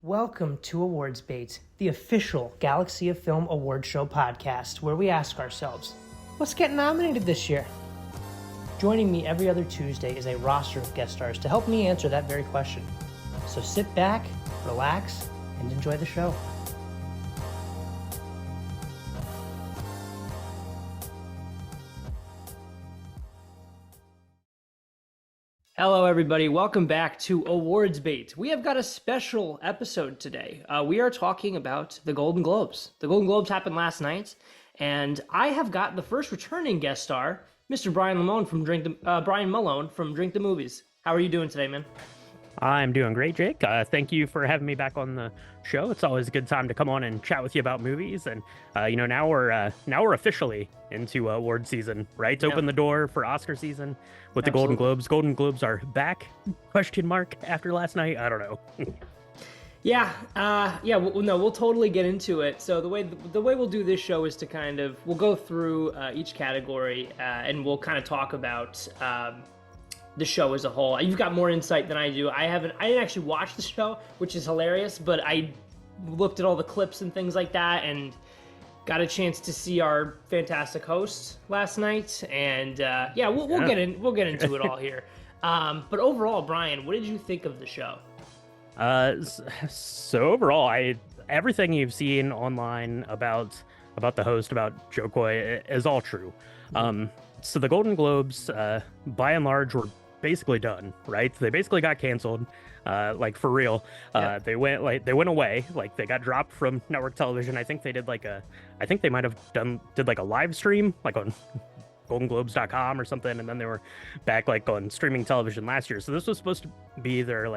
Welcome to Awards Bait, the official Galaxy of Film award show podcast, where we ask ourselves, what's getting nominated this year? Joining me every other Tuesday is a roster of guest stars to help me answer that very question. So sit back, relax, and enjoy the show. Hello, everybody. Welcome back to Awards Bait. We have got a special episode today. We are talking about the Golden Globes. The Golden Globes happened last night, and I have got the first returning guest star, Mr. Brian Malone from Brian Malone from Drink the Movies. How are you doing today, man? I'm doing great, Jake. Thank you for having me back on the show. It's always a good time to come on and chat with you about movies. And now we're officially into award season, right? To open the door for Oscar season with the Golden Globes. Golden Globes are back? Question mark after last night? I don't know. We'll totally get into it. So the way we'll do this show is to we'll go through each category and we'll kind of talk about the show as a whole. You've got more insight than I do. I didn't actually watch the show, which is hilarious, but I looked at all the clips and things like that and got a chance to see our fantastic host last night. And we'll get into it all here. But overall, Brian, what did you think of the show? So overall, everything you've seen online about the host, about Joe Coy, is all true. So the Golden Globes, by and large, were basically done, right? They basically got canceled, for real. They went away, they got dropped from network television. I think they did they might have did a live stream, on goldenglobes.com or something, and then they were back on streaming television last year. So this was supposed to be their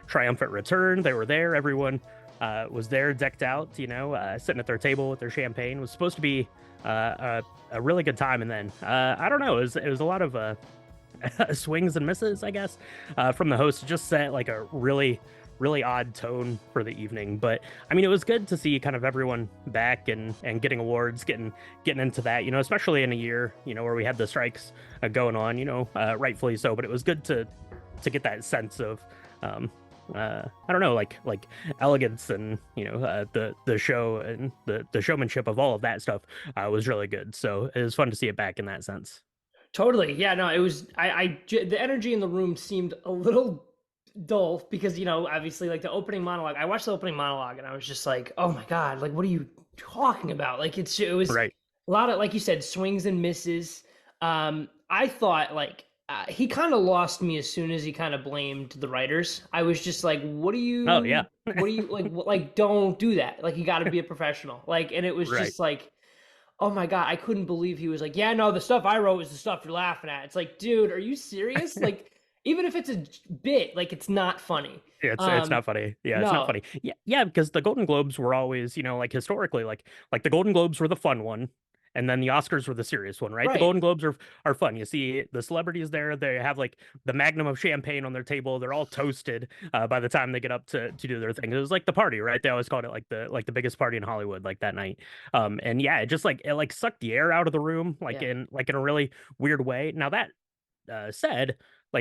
triumphant return. They were there, everyone was there, decked out, sitting at their table with their champagne. It was supposed to be a really good time, and then I don't know, it was a lot of swings and misses, I guess, from the host. It just set a really odd tone for the evening. But I mean, it was good to see kind of everyone back and getting awards, getting into that, especially in a year where we had the strikes going on, rightfully so. But it was good to get that sense of I don't know, elegance and the show and the showmanship of all of that stuff was really good. So it was fun to see it back in that sense. Totally. Yeah, no, it was, the energy in the room seemed a little dull because, obviously the opening monologue, I watched the opening monologue and I was just like, oh my God, what are you talking about? It was right. A lot of, like you said, swings and misses. I thought he kind of lost me as soon as he kind of blamed the writers. I was just like, what do you, what do you don't do that. You got to be a professional. And it was just oh my God, I couldn't believe he was like, yeah, no, the stuff I wrote is the stuff you're laughing at. It's like, dude, are you serious? Even if it's a bit, it's not funny. Yeah, it's not funny. Yeah, no. It's not funny. Yeah, because the Golden Globes were always, historically, the Golden Globes were the fun one, and then the Oscars were the serious one, right? The Golden Globes are fun. You see the celebrities there, they have the magnum of champagne on their table. They're all toasted by the time they get up to do their thing. It was the party, right? They always called it the biggest party in Hollywood, that night. And yeah, it just it sucked the air out of the room, in a really weird way. Now that said,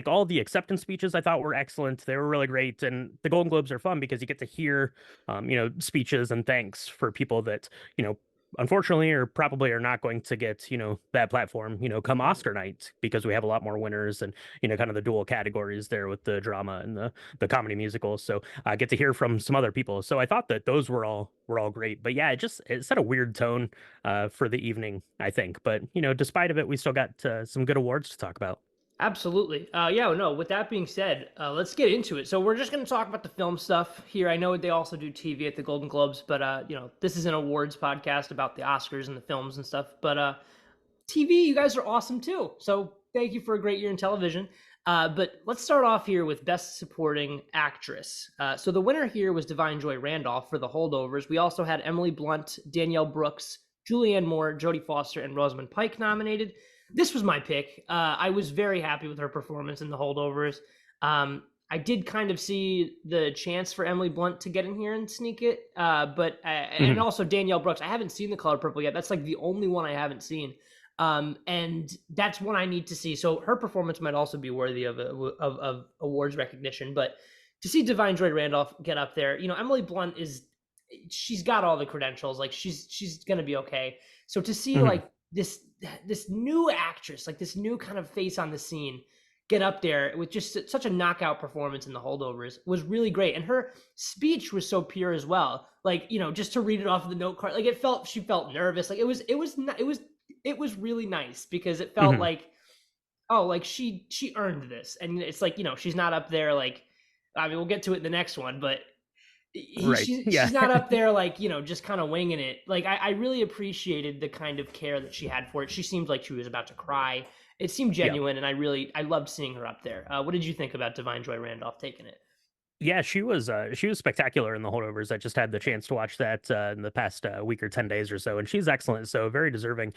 all the acceptance speeches I thought were excellent. They were really great. And the Golden Globes are fun because you get to hear, speeches and thanks for people that, unfortunately, or probably are not going to get, that platform, come Oscar night, because we have a lot more winners and, kind of the dual categories there with the drama and the comedy musical. So I get to hear from some other people. So I thought that those were all great. But yeah, it set a weird tone for the evening, I think. But, despite of it, we still got some good awards to talk about. Absolutely. With that being said, let's get into it. So we're just going to talk about the film stuff here. I know they also do TV at the Golden Globes, but, this is an awards podcast about the Oscars and the films and stuff. But TV, you guys are awesome too. So thank you for a great year in television. But let's start off here with Best Supporting Actress. So the winner here was Divine Joy Randolph for The Holdovers. We also had Emily Blunt, Danielle Brooks, Julianne Moore, Jodie Foster, and Rosamund Pike nominated. This was my pick. I was very happy with her performance in The Holdovers. I did kind of see the chance for Emily Blunt to get in here and sneak it, and also Danielle Brooks. I haven't seen The Color Purple yet. That's the only one I haven't seen, and that's one I need to see. So her performance might also be worthy of awards recognition. But to see Divine Joy Randolph get up there, Emily Blunt she's got all the credentials. Like she's gonna be okay. So to see Mhm. like this new actress, like this new kind of face on the scene, get up there with just such a knockout performance in the holdovers was really great. And her speech was so pure as well. Like, just to read it off of the note card, like she felt nervous. Like it was really nice because it felt Mhm. like, oh, like she earned this. And it's like, she's not up there like, I mean, we'll get to it in the next one, but Right. Yeah. she's not up there like, just kind of winging it. Like I really appreciated the kind of care that she had for it. She seemed like she was about to cry. It seemed Yeah. genuine, and I loved seeing her up there. What did you think about Divine Joy Randolph taking it? Yeah, she was spectacular in the holdovers. I just had the chance to watch that in the past week or 10 days or so, and she's excellent. So very deserving.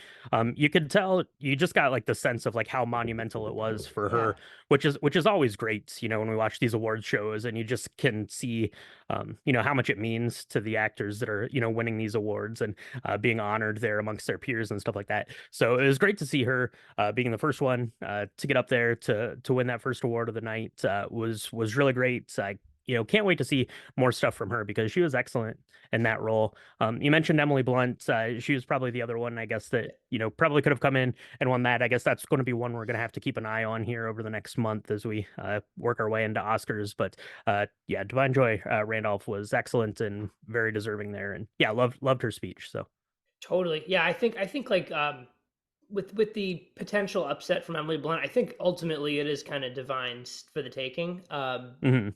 You could tell you just got like the sense of like how monumental it was for Yeah, her, which is always great. When we watch these award shows, and you just can see, how much it means to the actors that are winning these awards and being honored there amongst their peers and stuff like that. So it was great to see her being the first one to get up there to win that first award of the night. Was really great. Can't wait to see more stuff from her because she was excellent in that role. You mentioned Emily Blunt. She was probably the other one, I guess, that, probably could have come in and won that. I guess that's going to be one we're going to have to keep an eye on here over the next month as we work our way into Oscars. But yeah, Divine Joy Randolph was excellent and very deserving there. And yeah, loved her speech. So, totally. Yeah, I think like with the potential upset from Emily Blunt, I think ultimately it is kind of Divine's for the taking. mhm.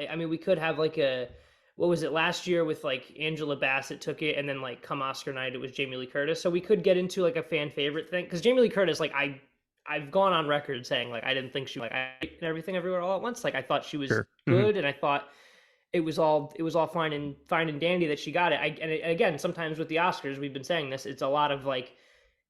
I mean, we could have like a, what was it last year with like Angela Bassett took it, and then like come Oscar night it was Jamie Lee Curtis. So we could get into like a fan favorite thing because Jamie Lee Curtis, like I've gone on record saying like I didn't think she like I everything everywhere all at once. Like I thought she was Sure. good, and I thought it was all fine and dandy that she got it. Again, sometimes with the Oscars, we've been saying this. It's a lot of like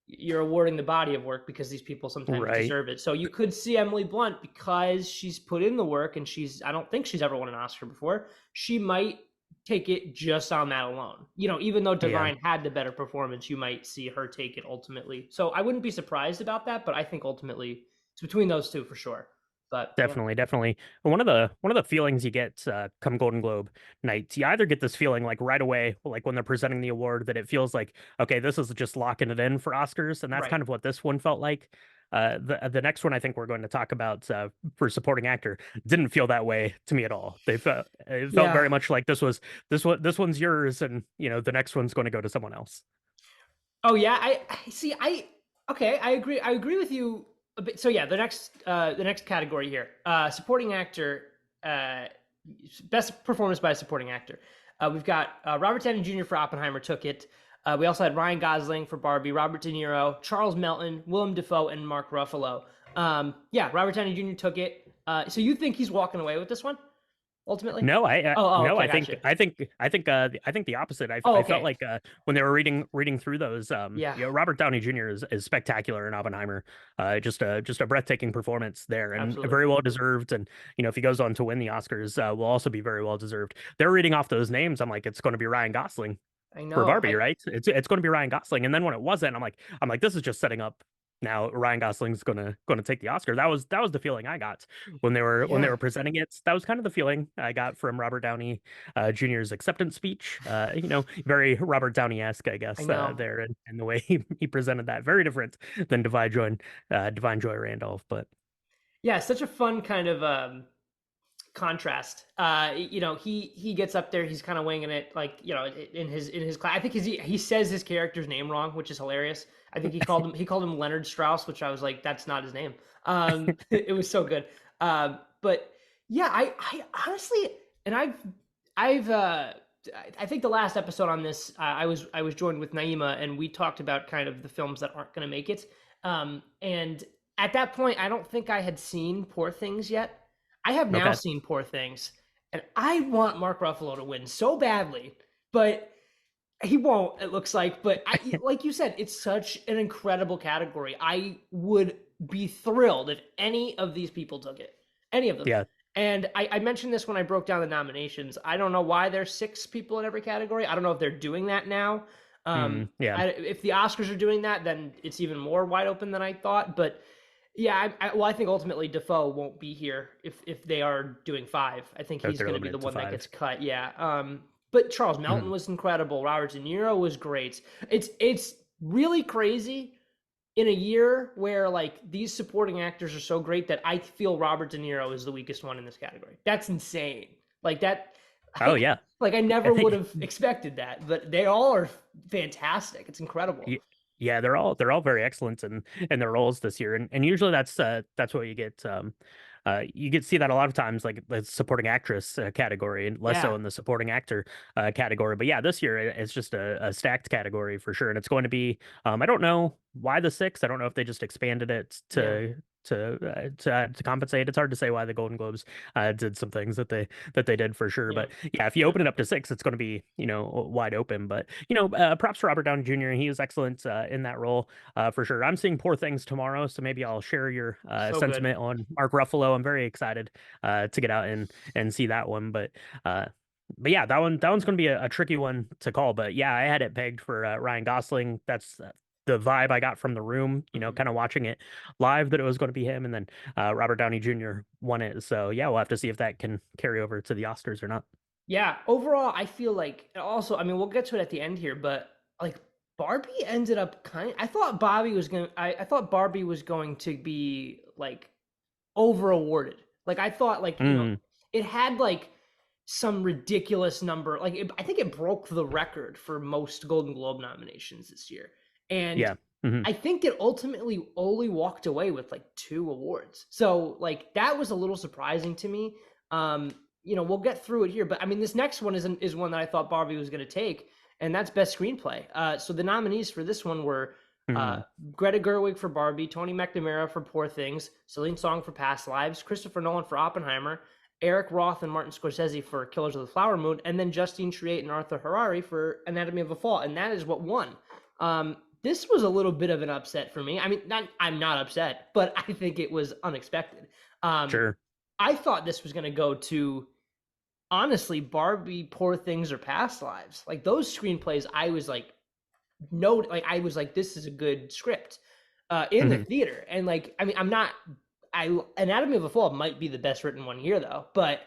you're awarding the body of work because these people sometimes Right. deserve it. So you could see Emily Blunt because she's put in the work and I don't think she's ever won an Oscar before. She might take it just on that alone. Even though Yeah. Divine had the better performance, you might see her take it ultimately. So I wouldn't be surprised about that, but I think ultimately it's between those two for sure. But yeah, Definitely, definitely. One of the feelings you get come Golden Globe nights, you either get this feeling like right away, like when they're presenting the award, that it feels like, okay, this is just locking it in for Oscars, and that's right. kind of what this one felt like. The next one I think we're going to talk about for supporting actor didn't feel that way to me at all. It felt Yeah. very much like this one's yours, and the next one's going to go to someone else. Oh yeah, I see. Okay, I agree. I agree with you a bit. So yeah, the next category here, supporting actor, uh, best performance by a supporting actor. We've got Robert Downey Jr. for Oppenheimer took it. We also had Ryan Gosling for Barbie, Robert De Niro, Charles Melton, Willem Dafoe, and Mark Ruffalo. Yeah, Robert Downey Jr. took it. So you think he's walking away with this one ultimately? No, Oh, no, okay, gotcha. I think the opposite. Oh, I felt okay, like when they were reading through those, yeah, Robert Downey Jr. is spectacular in Oppenheimer. Just a breathtaking performance there, and absolutely. very well deserved. And if he goes on to win the Oscars, will also be very well deserved. They're reading off those names. I'm like, it's going to be Ryan Gosling I for know. Barbie, right? It's going to be Ryan Gosling. And then when it wasn't, I'm like, this is just setting up. Now Ryan Gosling's gonna take the Oscar. That was the feeling I got when they Yeah, were presenting it. That was kind of the feeling I got from Robert Downey Jr.'s acceptance speech. Very Robert Downey-esque, I I guess, know. there and the way he presented that. Very different than Divine Joy Randolph, but Yeah, such a fun kind of contrast. He gets up there, he's kind of winging it, like in his class. I think he says his character's name wrong, which is hilarious. I think he called him Leonard Strauss, which I was like, that's not his name. It was so good. But yeah, I honestly, and I think the last episode on this, I was joined with Naima, and we talked about kind of the films that aren't going to make it. And at that point, I don't think I had seen Poor Things yet. I have now okay. seen Poor Things, and I want Mark Ruffalo to win so badly, but he won't. It looks like, but like you said, it's such an incredible category. I would be thrilled if any of these people took it, any of them. Yeah. And I mentioned this when I broke down the nominations. I don't know why there's 6 people in every category. I don't know if they're doing that now. Yeah. If the Oscars are doing that, then it's even more wide open than I thought. But Yeah, well, I think ultimately Defoe won't be here if they are doing five. I think If he's they're going to be the limited to one that gets five. cut. Yeah. But Charles Melton Mhm. was incredible. Robert De Niro was great. It's really crazy in a year where like these supporting actors are so great that I feel Robert De Niro is the weakest one in this category. That's insane. Like that, Oh like, yeah. like I I never would think have expected that, but they all are fantastic. It's incredible. Y- Yeah, they're all very excellent in their roles this year, and usually that's what you get. You get see that a lot of times, like the supporting actress category, and less so Yeah. in the supporting actor category. But yeah, this year it's just a stacked category for sure, and it's going to be. I don't know why the six. I don't know if they just expanded it Yeah. to compensate. It's hard to say why the Golden Globes did some things that they did for sure. Yeah. But yeah, if you Yeah. open it up to six, it's going to be wide open. But props to Robert Downey Jr. He was excellent in that role for sure. I'm seeing Poor Things tomorrow, so maybe I'll share your So good. sentiment on Mark Ruffalo. I'm very excited to get out and see that one. Uh, but yeah, that one's going to be a tricky one to call. But yeah, I had it pegged for Ryan Gosling. That's the vibe I got from the room, Mhm. kind of watching it live that it was going to be him, and then Robert Downey Jr. won it. So yeah, we'll have to see if that can carry over to the Oscars or not. Yeah, overall, I feel like also, I mean, we'll get to it at the end here, but like Barbie ended up I thought I thought Barbie was going to be like over awarded. Like I thought like, Mm, it had like some ridiculous number. Like I think it broke the record for most Golden Globe nominations this year. And yeah. Hmm. I think it ultimately only walked away with like two awards. So like that was a little surprising to me. Um, we'll get through it here, but I mean, this next one is one that I thought Barbie was going to take, and that's best screenplay. So the nominees for this one were uh, Hmm. Greta Gerwig for Barbie, Tony McNamara for Poor Things, Celine Song for Past Lives, Christopher Nolan for Oppenheimer, Eric Roth and Martin Scorsese for Killers of the Flower Moon, and then Justine Triet and Arthur Harari for Anatomy of a Fall, and that is what won. This was a little bit of an upset for me. I mean, I'm not upset, but I think it was unexpected. Um, Sure. I thought this was going to go to, honestly, Barbie, Poor Things, or Past Lives. Like those screenplays, I was like, no, like I was like, this is a good script in the Hmm. theater. And like, I mean, I'm not. Anatomy of a Fall might be the best written one here though, but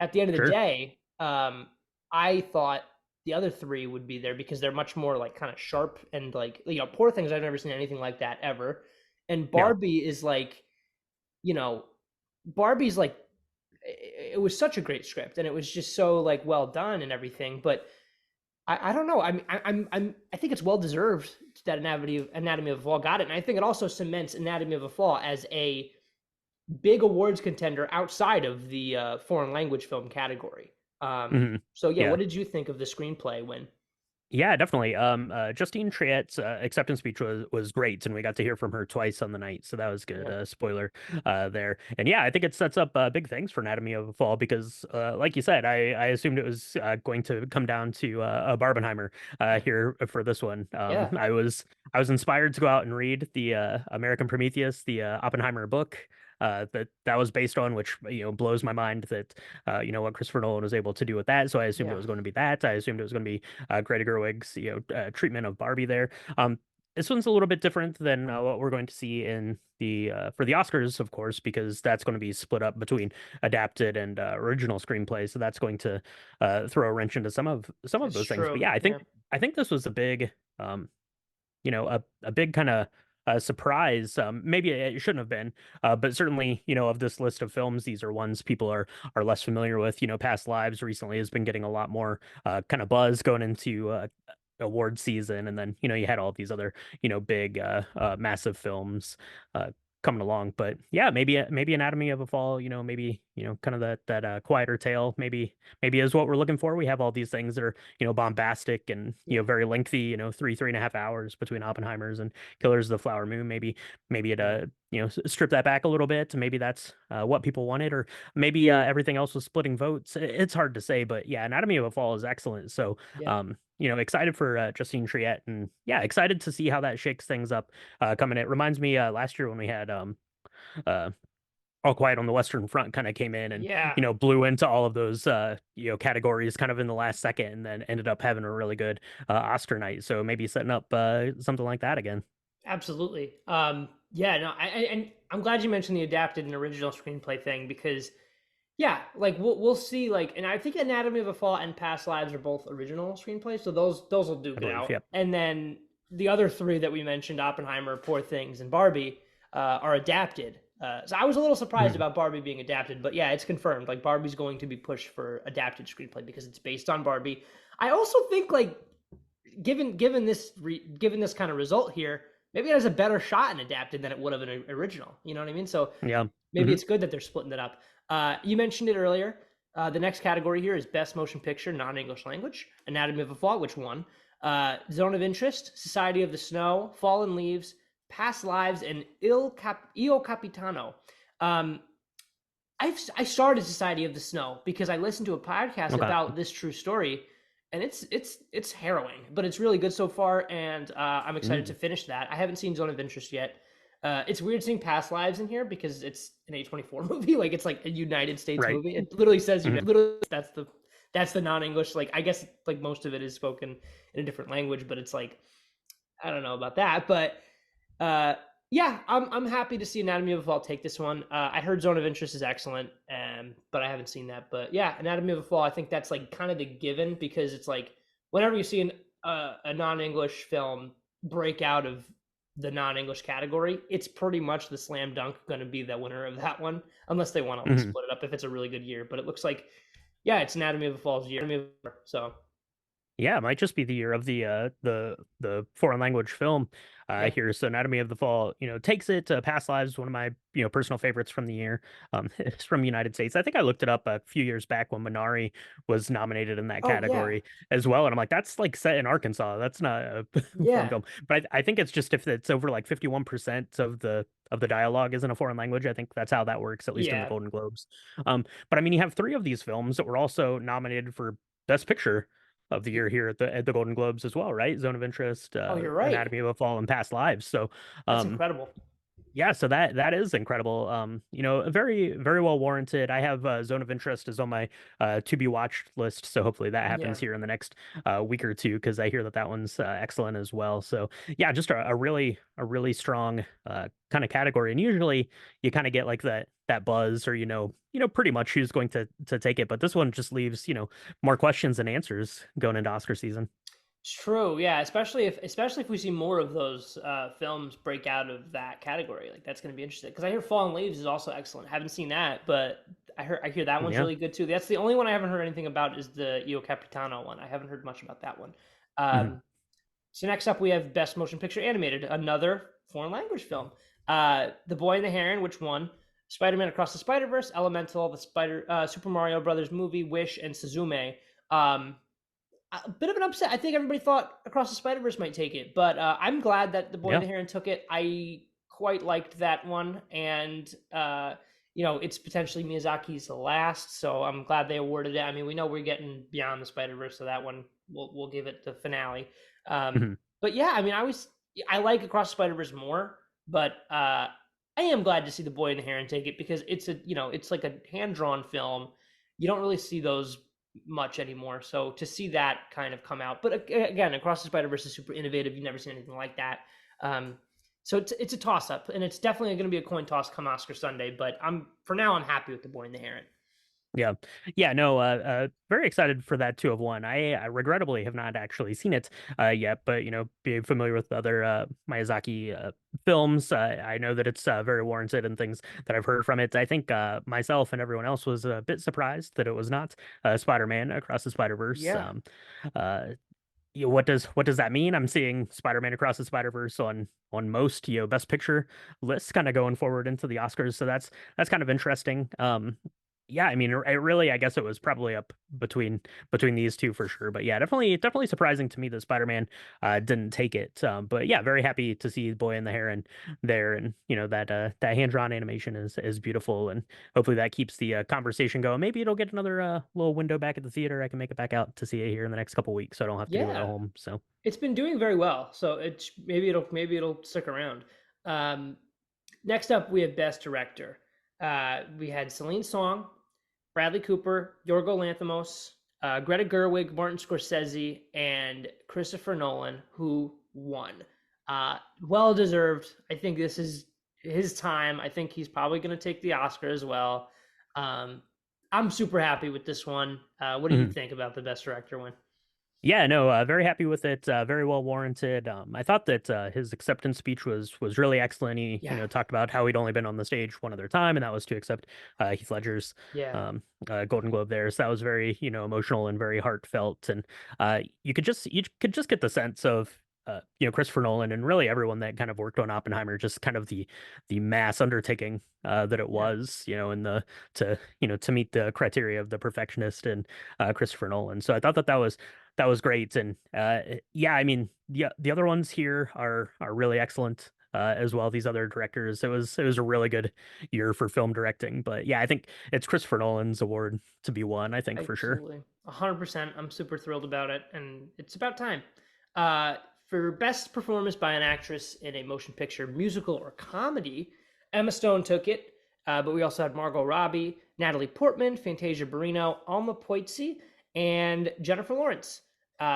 at the end of the Sure. day, I thought the other three would be there because they're much more like kind of sharp and like, Poor Things. I've never seen anything like that ever, and Yeah. Barbie is like, you know, Barbie's like, it was such a great script and it was just so like well done and everything, but I don't know. I think it's well deserved that Anatomy of a Fall got it, and I think it also cements Anatomy of a Fall as a big awards contender outside of the foreign language film category. Hmm. So yeah, Yeah. what did you think of the screenplay when? Yeah, definitely. Justine Triet's acceptance speech was great, and we got to hear from her twice on the night, so that was good. Yeah, Spoiler there, and yeah, I think it sets up big things for Anatomy of a Fall because, like you said, I assumed it was going to come down to a Barbenheimer here for this one. yeah, I was inspired to go out and read the American Prometheus, the Oppenheimer book. That was based on, which blows my mind that what Christopher Nolan was able to do with that. So I assumed it yeah, was going to be that. I assumed it was going to be Greta Gerwig's treatment of Barbie there. This one's a little bit different than what we're going to see in the for the Oscars, of course, because that's going to be split up between adapted and original screenplay. So that's going to throw a wrench into some of it's those things. true. But yeah, I Yeah, think I think this was a big a big kind of surprise. Maybe it shouldn't have been, but certainly, of this list of films, these are ones people are less familiar with. Past Lives recently has been getting a lot more kind of buzz going into award season, and then you had all these other big massive films coming along. But yeah, maybe Anatomy of a Fall, maybe kind of that quieter tale, maybe is what we're looking for. We have all these things that are bombastic and yeah, very lengthy, 3.5 hours between Oppenheimers and Killers of the Flower Moon. Maybe it yeah, strip that back a little bit. Maybe that's what people wanted, or maybe everything else was splitting votes. It's hard to say, but yeah, Anatomy of a Fall is excellent. So yeah, excited for Justine Triet, and yeah, excited to see how that shakes things up coming. It reminds me last year when we had uh All Quiet on the Western Front kind of came in and yeah. blew into all of those categories kind of in the last second, and then ended up having a really good Oscar night. So maybe setting up something like that again. Absolutely. Yeah, no, and I'm glad you mentioned the adapted and original screenplay thing because yeah, like we'll see like, and I think Anatomy of a Fall and Past Lives are both original screenplays, so those will duke I it believe. out. Yep. And then the other three that we mentioned, Oppenheimer, Poor Things, and Barbie, are adapted. So I was a little surprised Mhm. about Barbie being adapted, but yeah, it's confirmed. Like Barbie's going to be pushed for adapted screenplay because it's based on Barbie. I also think like given this kind of result here, maybe it has a better shot in adapted than it would have in original. You know what I mean? So Yeah. maybe Hmm. it's good that they're splitting it up. You mentioned it earlier. The next category here is Best Motion Picture, Non-English Language. Anatomy of a Fall, which won. Zone of Interest, Society of the Snow, Fallen Leaves, Past Lives, and Io Capitano. Um, I started Society of the Snow because I listened to a podcast Okay. about this true story, and it's harrowing, but it's really good so far, and I'm excited to Mm. finish that. I haven't seen Zone of Interest yet. It's weird seeing Past Lives in here because it's an A24 movie, like it's like a United States Right. movie. It literally says Hmm. literally that's the non-English. Like I guess like most of it is spoken in a different language, but it's like I don't know about that, but uh, yeah, I'm happy to see Anatomy of a Fall take this one. I heard Zone of Interest is excellent, but I haven't seen that. But yeah, Anatomy of a Fall, I think that's like kind of the given because it's like whenever you see a non-English film break out of the non-English category, it's pretty much the slam dunk going to be the winner of that one, unless they want to like Hmm. split it up if it's a really good year. But it looks like yeah, it's Anatomy of a Fall's year. So Yeah, it might just be the year of the foreign language film. yeah. Here, so Anatomy of the Fall, takes it. Past Lives, one of my personal favorites from the year. It's from United States. I think I looked it up a few years back when Minari was nominated in that Oh yeah, category as well, and I'm like, that's like set in Arkansas. That's not a foreign yeah, film. But I think it's just if it's over like 51% of the dialogue is in a foreign language. I think that's how that works, at least in the yeah. Golden Globes. But I mean, you have three of these films that were also nominated for Best Picture of the year here at the Golden Globes as well, right? Zone of Interest, Oh, you're right. Anatomy of a Fall, and Past Lives. So, That's um, incredible. yeah, so that is incredible. Very very well warranted. I have Zone of Interest is on my to be watched list, so hopefully that Yeah. happens here in the next week or two because I hear that one's excellent as well. So yeah, just a really strong kind of category. And usually you kind of get like that buzz or pretty much who's going to take it. But this one just leaves more questions than answers going into Oscar season. True. Yeah. Especially if we see more of those films break out of that category, like that's going to be interesting. Because I hear Fallen Leaves is also excellent. Haven't seen that, but I hear that one's Yeah. really good too. That's the only one I haven't heard anything about is the Io Capitano one. I haven't heard much about that one. Mhm. So next up we have Best Motion Picture Animated, another foreign language film. The Boy and the Heron, which won. Spider-Man Across the Spider-Verse, Elemental, the Super Mario Brothers movie, Wish, and Suzume. Um, a bit of an upset. I think everybody thought Across the Spider Verse might take it, but I'm glad that the Boy and Yeah. the Heron took it. I quite liked that one, and it's potentially Miyazaki's last, so I'm glad they awarded it. I mean, we know we're getting Beyond the Spider Verse, so that one we'll give it the finale. Um, Mhm. but yeah, I mean, I like Across the Spider Verse more, but I am glad to see the Boy and the Heron take it because it's like a hand drawn film. You don't really see those much anymore. So to see that kind of come out, but again, Across the Spider Verse is super innovative. You've never seen anything like that. Um, so it's a toss up, and it's definitely going to be a coin toss come Oscar Sunday. But for now I'm happy with the Boy and the Heron. Yeah. Yeah, no, very excited for that 2 of 1. I regrettably have not actually seen it yet, but being familiar with other Miyazaki films, I know that it's very warranted and things that I've heard from it. I think myself and everyone else was a bit surprised that it was not Spider-Man Across the Spider-Verse. Yeah, Uh, what does that mean? I'm seeing Spider-Man Across the Spider-Verse on most Best Picture lists, kind of going forward into the Oscars. So that's kind of interesting. Yeah, I mean, it really, I guess it was probably up between these two for sure. But yeah, definitely surprising to me that Spider-Man didn't take it. But yeah, very happy to see Boy and the Heron there, and that hand-drawn animation is beautiful, and hopefully that keeps the conversation going. Maybe it'll get another little window back at the theater. I can make it back out to see it here in the next couple weeks, so I don't have to do it at yeah, home. So it's been doing very well. So it's maybe it'll stick around. Um, Next up, we have Best Director. We had Celine Song, Bradley Cooper, Yorgo Lanthimos, Greta Gerwig, Martin Scorsese, and Christopher Nolan, who won. Well deserved. I think this is his time. I think he's probably going to take the Oscar as well. Um, I'm super happy with this one. What do you Mhm. think about the Best Director win? Yeah, no, very happy with it. Very well warranted. I thought that his acceptance speech was really excellent. He, Yeah, talked about how he'd only been on the stage one other time, and that was to accept Heath Ledger's yeah, Golden Globe there. So that was very, emotional and very heartfelt. And you could just get the sense of Christopher Nolan and really everyone that kind of worked on Oppenheimer, just kind of the mass undertaking that it yeah. was, in the to meet the criteria of the perfectionist and Christopher Nolan. So I thought that was great. And yeah, I mean, the other ones here are really excellent as well. These other directors, it was a really good year for film directing. But yeah, I think it's Christopher Nolan's award to be won. I think for sure. Absolutely. 100%. I'm super thrilled about it, and it's about time. Uh, for Best Performance by an Actress in a Motion Picture, Musical, or Comedy, Emma Stone took it, but we also had Margot Robbie, Natalie Portman, Fantasia Barrino, Alma Poitsi, and Jennifer Lawrence.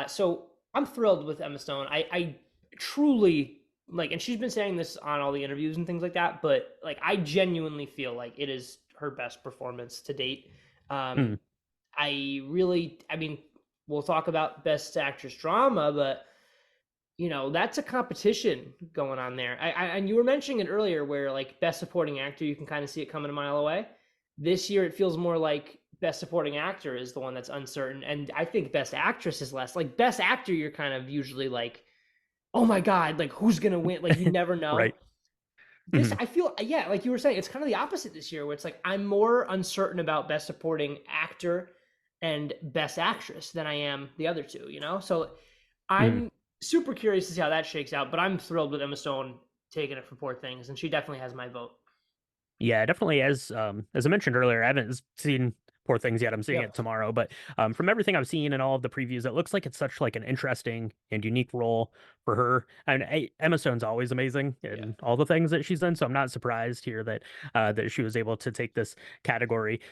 So I'm thrilled with Emma Stone. I truly like, and she's been saying this on all the interviews and things like that, but like, I genuinely feel like it is her best performance to date. Um, Mm, I mean, we'll talk about best actress drama, but that's a competition going on there. And you were mentioning it earlier, where like best supporting actor, you can kind of see it coming a mile away. This year, it feels more like best supporting actor is the one that's uncertain, and I think best actress is less. Like best actor, you're kind of usually like, oh my god, like who's gonna win? Like you never know. right. This Mhm. I feel, yeah, like you were saying, it's kind of the opposite this year, where it's like I'm more uncertain about best supporting actor and best actress than I am the other two. So Mhm. I'm super curious to see how that shakes out. But I'm thrilled with Emma Stone taking it for Poor Things, and she definitely has my vote. Yeah, definitely. As I mentioned earlier, I haven't seen Poor Things yet. I'm seeing it Yep. tomorrow, but from everything I've seen and all of the previews, it looks like it's such like an interesting and unique role for her. And Emma Stone's always amazing Yeah. in all the things that she's done, so I'm not surprised here that she was able to take this category.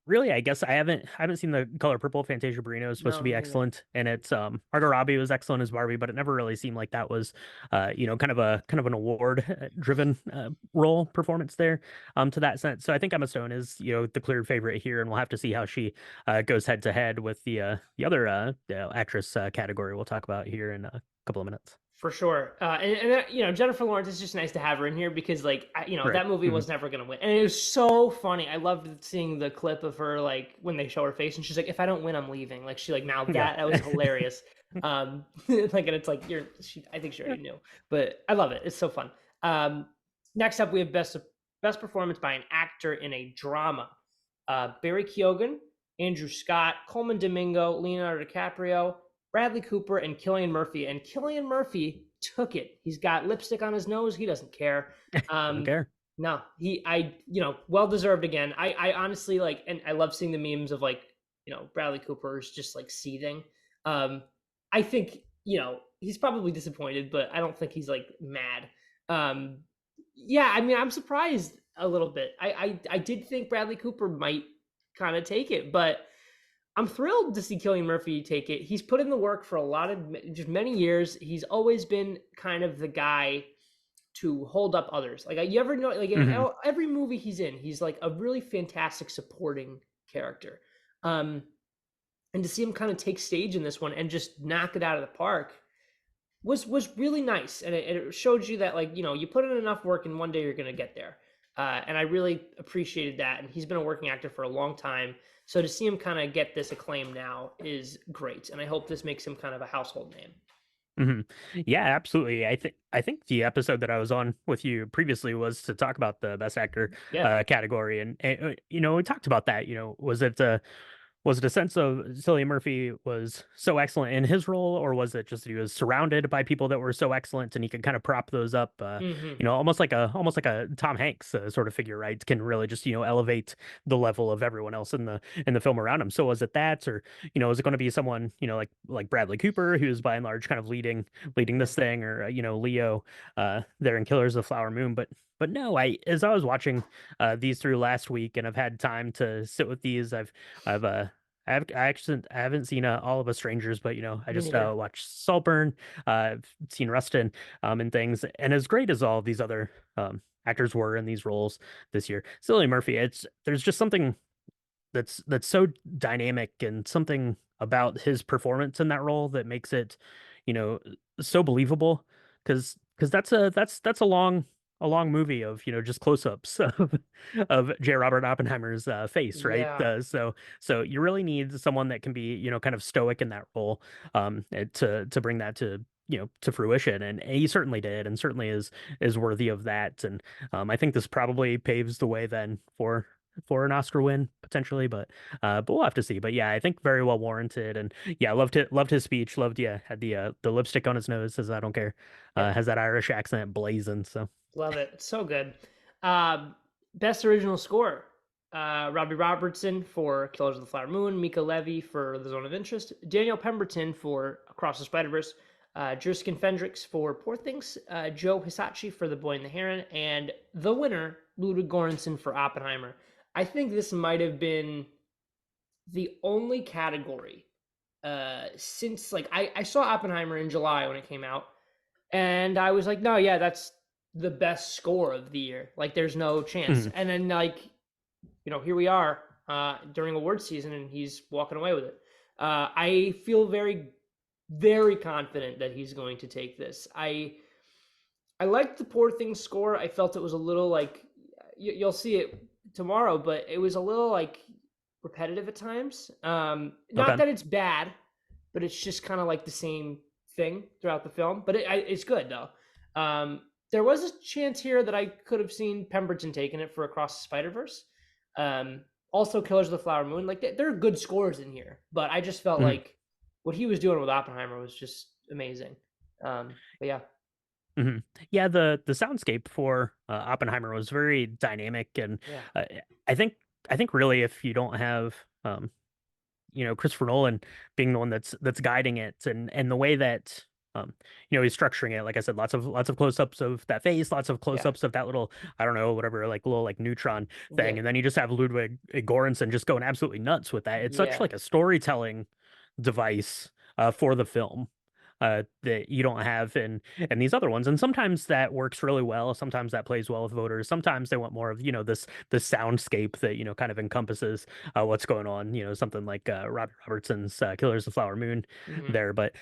Really, I guess I haven't seen The Color Purple. Fantasia Barrino is supposed to No, be me neither. excellent, and it's Margot Robbie was excellent as Barbie, but it never really seemed like that was kind of an award driven role performance there to that sense. So I think Emma Stone is the clear favorite here, and we'll have to see how she goes head to head with the other actress category we'll talk about here in a couple of minutes. For sure. Jennifer Lawrence, is just nice to have her in here because, like, Right. that movie Hmm. was never going to win. And it was so funny. I loved seeing the clip of her, like, when they show her face and she's like, if I don't win, I'm leaving. Like, she, like, now Yeah. that was hilarious. Like, and it's like, I think she already knew, but I love it. It's so fun. Um, Next up, we have best performance by an actor in a drama. Barry Keoghan, Andrew Scott, Coleman Domingo, Leonardo DiCaprio, Bradley Cooper, and Killian Murphy. And Killian Murphy took it. He's got lipstick on his nose. He doesn't care. Doesn't Um, care. no, well deserved again. I honestly like, and I love seeing the memes of like, Bradley Cooper's just like seething. I think, he's probably disappointed, but I don't think he's like mad. Um, yeah, I mean, I'm surprised a little bit. I did think Bradley Cooper might kind of take it, but I'm thrilled to see Killian Murphy take it. He's put in the work for a lot of just many years. He's always been kind of the guy to hold up others. Like you ever know, like in Hmm. every movie he's in, he's like a really fantastic supporting character. Um, and to see him kind of take stage in this one and just knock it out of the park was really nice, and it showed you that like you put in enough work, and one day you're gonna get there. And I really appreciated that. And he's been a working actor for a long time, so to see him kind of get this acclaim now is great. And I hope this makes him kind of a household name. Hmm. Yeah, absolutely. I think the episode that I was on with you previously was to talk about the best actor Yeah. category, and we talked about that. Was it a sense of Cillian Murphy was so excellent in his role, or was it just he was surrounded by people that were so excellent and he could kind of prop those up? Hmm. Almost like a Tom Hanks sort of figure, right? Can really just elevate the level of everyone else in the film around him. So was it that, or is it going to be someone like Bradley Cooper, who's by and large kind of leading Yeah. this thing, or Leo there in Killers of the Flower Moon? But no, as I was watching these through last week, and I've had time to sit with these, I've I haven't seen All of Us Strangers, but I Me just neither. watched Saltburn. I've seen Rustin, and things. And as great as all these other actors were in these roles this year, Cillian Murphy, there's just something that's so dynamic and something about his performance in that role that makes it, you know, so believable. Because that's a long movie of just close-ups of J. Robert Oppenheimer's face, right? Yeah. So you really need someone that can be kind of stoic in that role, to bring that to fruition, and he certainly did, and certainly is worthy of that. And I think this probably paves the way then for an Oscar win potentially, but we'll have to see. But yeah, I think very well warranted. And yeah, loved his speech. Loved, yeah, had the lipstick on his nose, says I don't care. Yep. Has that Irish accent blazing. So Love it. It's so good. Um, Best original score. Robbie Robertson for Killers of the Flower Moon, Mika Levy for The Zone of Interest, Daniel Pemberton for Across the Spider-Verse, Jerskin Fendricks for Poor Things, Joe Hisachi for The Boy and the Heron, and the winner, Ludwig Göransson for Oppenheimer. I think this might have been the only category since like I saw Oppenheimer in July when it came out, and I was like, no, yeah, that's the best score of the year. Like, there's no chance. mhm. And then, like, here we are during awards season, and he's walking away with it. I feel very, very confident that he's going to take this. I liked the Poor Things score. I felt it was a little like you'll see it tomorrow, but it was a little like repetitive at times. Not Okay. that it's bad, but it's just kind of like the same thing throughout the film. But it's good though. There was a chance here that I could have seen Pemberton taking it for Across the Spider Verse. Also, Killers of the Flower Moon. Like there are good scores in here, but I just felt Mhm. like what he was doing with Oppenheimer was just amazing. But yeah, Mhm. Yeah, the soundscape for Oppenheimer was very dynamic, and yeah, uh, I think I think really if you don't have Christopher Nolan being the one that's guiding it, and the way that he's structuring it, like I said, lots of close-ups of that face, lots of yeah, close-ups of that little, I don't know, whatever, like little like neutron yeah, thing, and then you just have Ludwig Göransson just going absolutely nuts with that. It's such yeah. like a storytelling device for the film, that you don't have in these other ones. And sometimes that works really well. Sometimes that plays well with voters. Sometimes they want more of this soundscape that kind of encompasses what's going on. Something like Robbie Robertson's Killers of the Flower Moon Hmm. there. But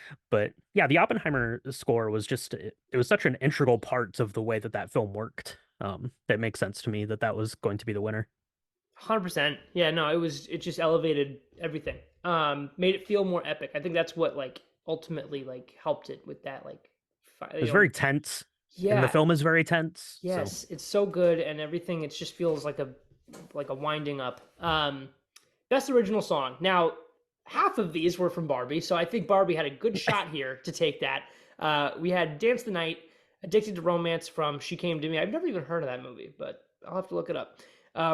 yeah, the Oppenheimer score was just it was such an integral part of the way that film worked. That makes sense to me that was going to be the winner. 100%. Yeah, no, it just elevated everything. Made it feel more epic. I think that's what like ultimately like helped it with that like It was very tense, and the yeah, film is very tense. So yes, it's so good and everything. It just feels like a winding up. Best original song. Now, half of these were from Barbie, so I think Barbie had a good shot here to take that. We had Dance the Night, Addicted to Romance from She Came to Me. I've never even heard of that movie, but I'll have to look it up.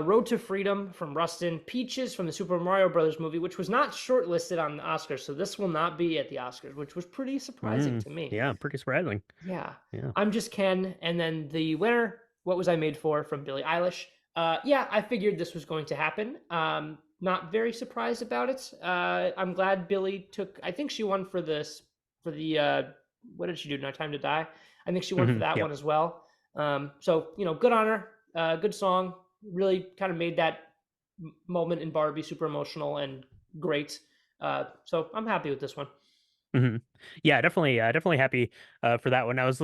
Road to Freedom from Rustin, Peaches from the Super Mario Brothers movie, which was not shortlisted on the Oscars, so this will not be at the Oscars, which was pretty surprising to me. yeah, pretty surprising. Yeah. Yeah. I'm Just Ken. And then the winner, What Was I Made For from Billie Eilish. Yeah, I figured this was going to happen. Not very surprised about it. I'm glad Billie took, I think she won for this, for the, what did she do? No Time to Die. I think she won for that Yep. one as well. So, good on her. Good song. Really kind of made that moment in Barbie super emotional and great. So I'm happy with this one. hmm Yeah, definitely happy for that one. I was,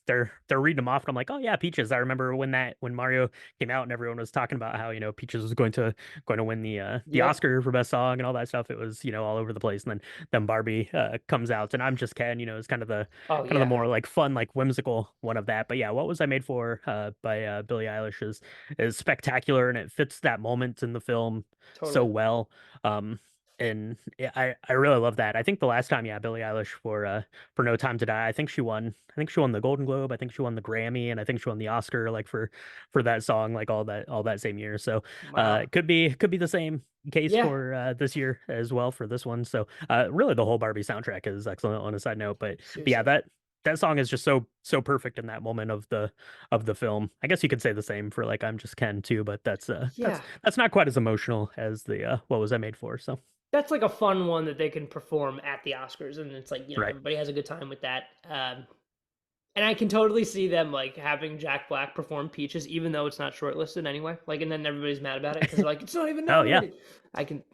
they're reading them off, and I'm like, oh yeah, Peaches. I remember when Mario came out, and everyone was talking about how Peaches was going to win the Yep. Oscar for best song and all that stuff. It was all over the place, and then Barbie comes out, and I'm Just Ken. Is Oh, kind of the yeah. more like fun, like whimsical one of that. But yeah, What Was I Made For by Billie Eilish is spectacular, and it fits that moment in the film so Totally. well. Um, and yeah, I really love that. I think the last time, yeah, Billie Eilish for No Time to Die, I think she won the Golden Globe, I think she won the Grammy, and I think she won the Oscar like for that song, like all that same year. So Wow. it could be the same case Yeah. for this year as well for this one. So really the whole Barbie soundtrack is excellent on a side note. But yeah, Seriously. that song is just so perfect in that moment of the film. I guess you could say the same for like I'm Just Ken too, but Yeah. that's not quite as emotional as the What Was I Made For. So that's like a fun one that they can perform at the Oscars, and it's like, Right. everybody has a good time with that. And I can totally see them like having Jack Black perform Peaches, even though it's not shortlisted anyway. Like, and then everybody's mad about it because they're like, it's not even Oh yeah, nominated.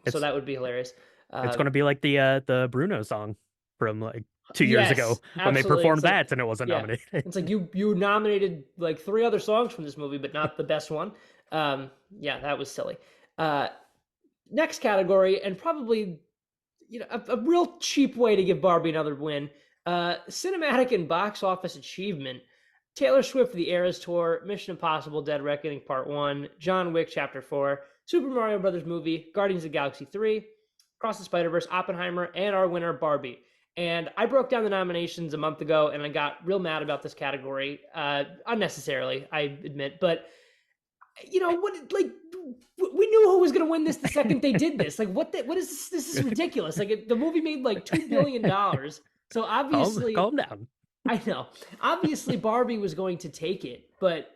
So it's that would be hilarious. it's Uh, going to be like the Bruno song from like 2 years ago yes, when they absolutely. performed that and it wasn't Yeah, nominated. it's like you nominated like three other songs from this movie, but not the best one. Yeah, that was silly. Uh, Next category, and probably a real cheap way to give Barbie another win. Cinematic and box office achievement. Taylor Swift: The Eras Tour, Mission Impossible: Dead Reckoning Part 1, John Wick Chapter 4, Super Mario Brothers Movie, Guardians of the Galaxy 3, Across the Spider-Verse, Oppenheimer, and our winner Barbie. And I broke down the nominations a month ago, and I got real mad about this category, unnecessarily, I admit. But what? Like, we knew who was going to win this the second they did this. Like, what is this? This is ridiculous. Like, the movie made like $2 billion, so obviously, Calm down. I know, obviously Barbie was going to take it, but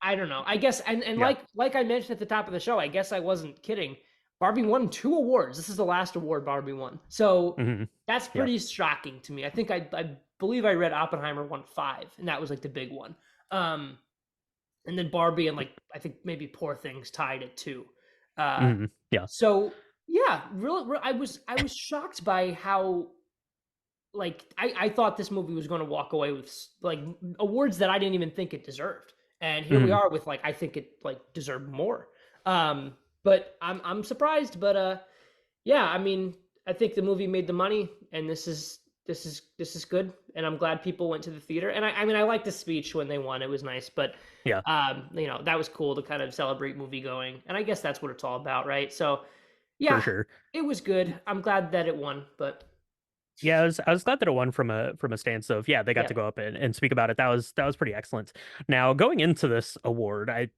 I don't know. I guess, and Yeah. like I mentioned at the top of the show, I guess I wasn't kidding. Barbie won 2 awards. This is the last award Barbie won, so Hmm. that's Yeah. pretty shocking to me. I think I believe I read Oppenheimer won 5, and that was like the big one. And then Barbie and like I think maybe Poor Things tied at 2. Uh, Yeah. so yeah, really, I was shocked by how like I thought this movie was going to walk away with like awards that I didn't even think it deserved, and here we Hmm. are with like I think it like deserved more. But I'm surprised, but yeah, I mean I think the movie made the money, and this is good, and I'm glad people went to the theater. And I mean I liked the speech when they won; it was nice, but Yeah. that was cool to kind of celebrate movie going, and I guess that's what it's all about, right? So For yeah, sure. it was good. I'm glad that it won, but Yeah, I was glad that it won from a stance of yeah, they got yeah, to go up and speak about it. That was pretty excellent. Now going into this award, I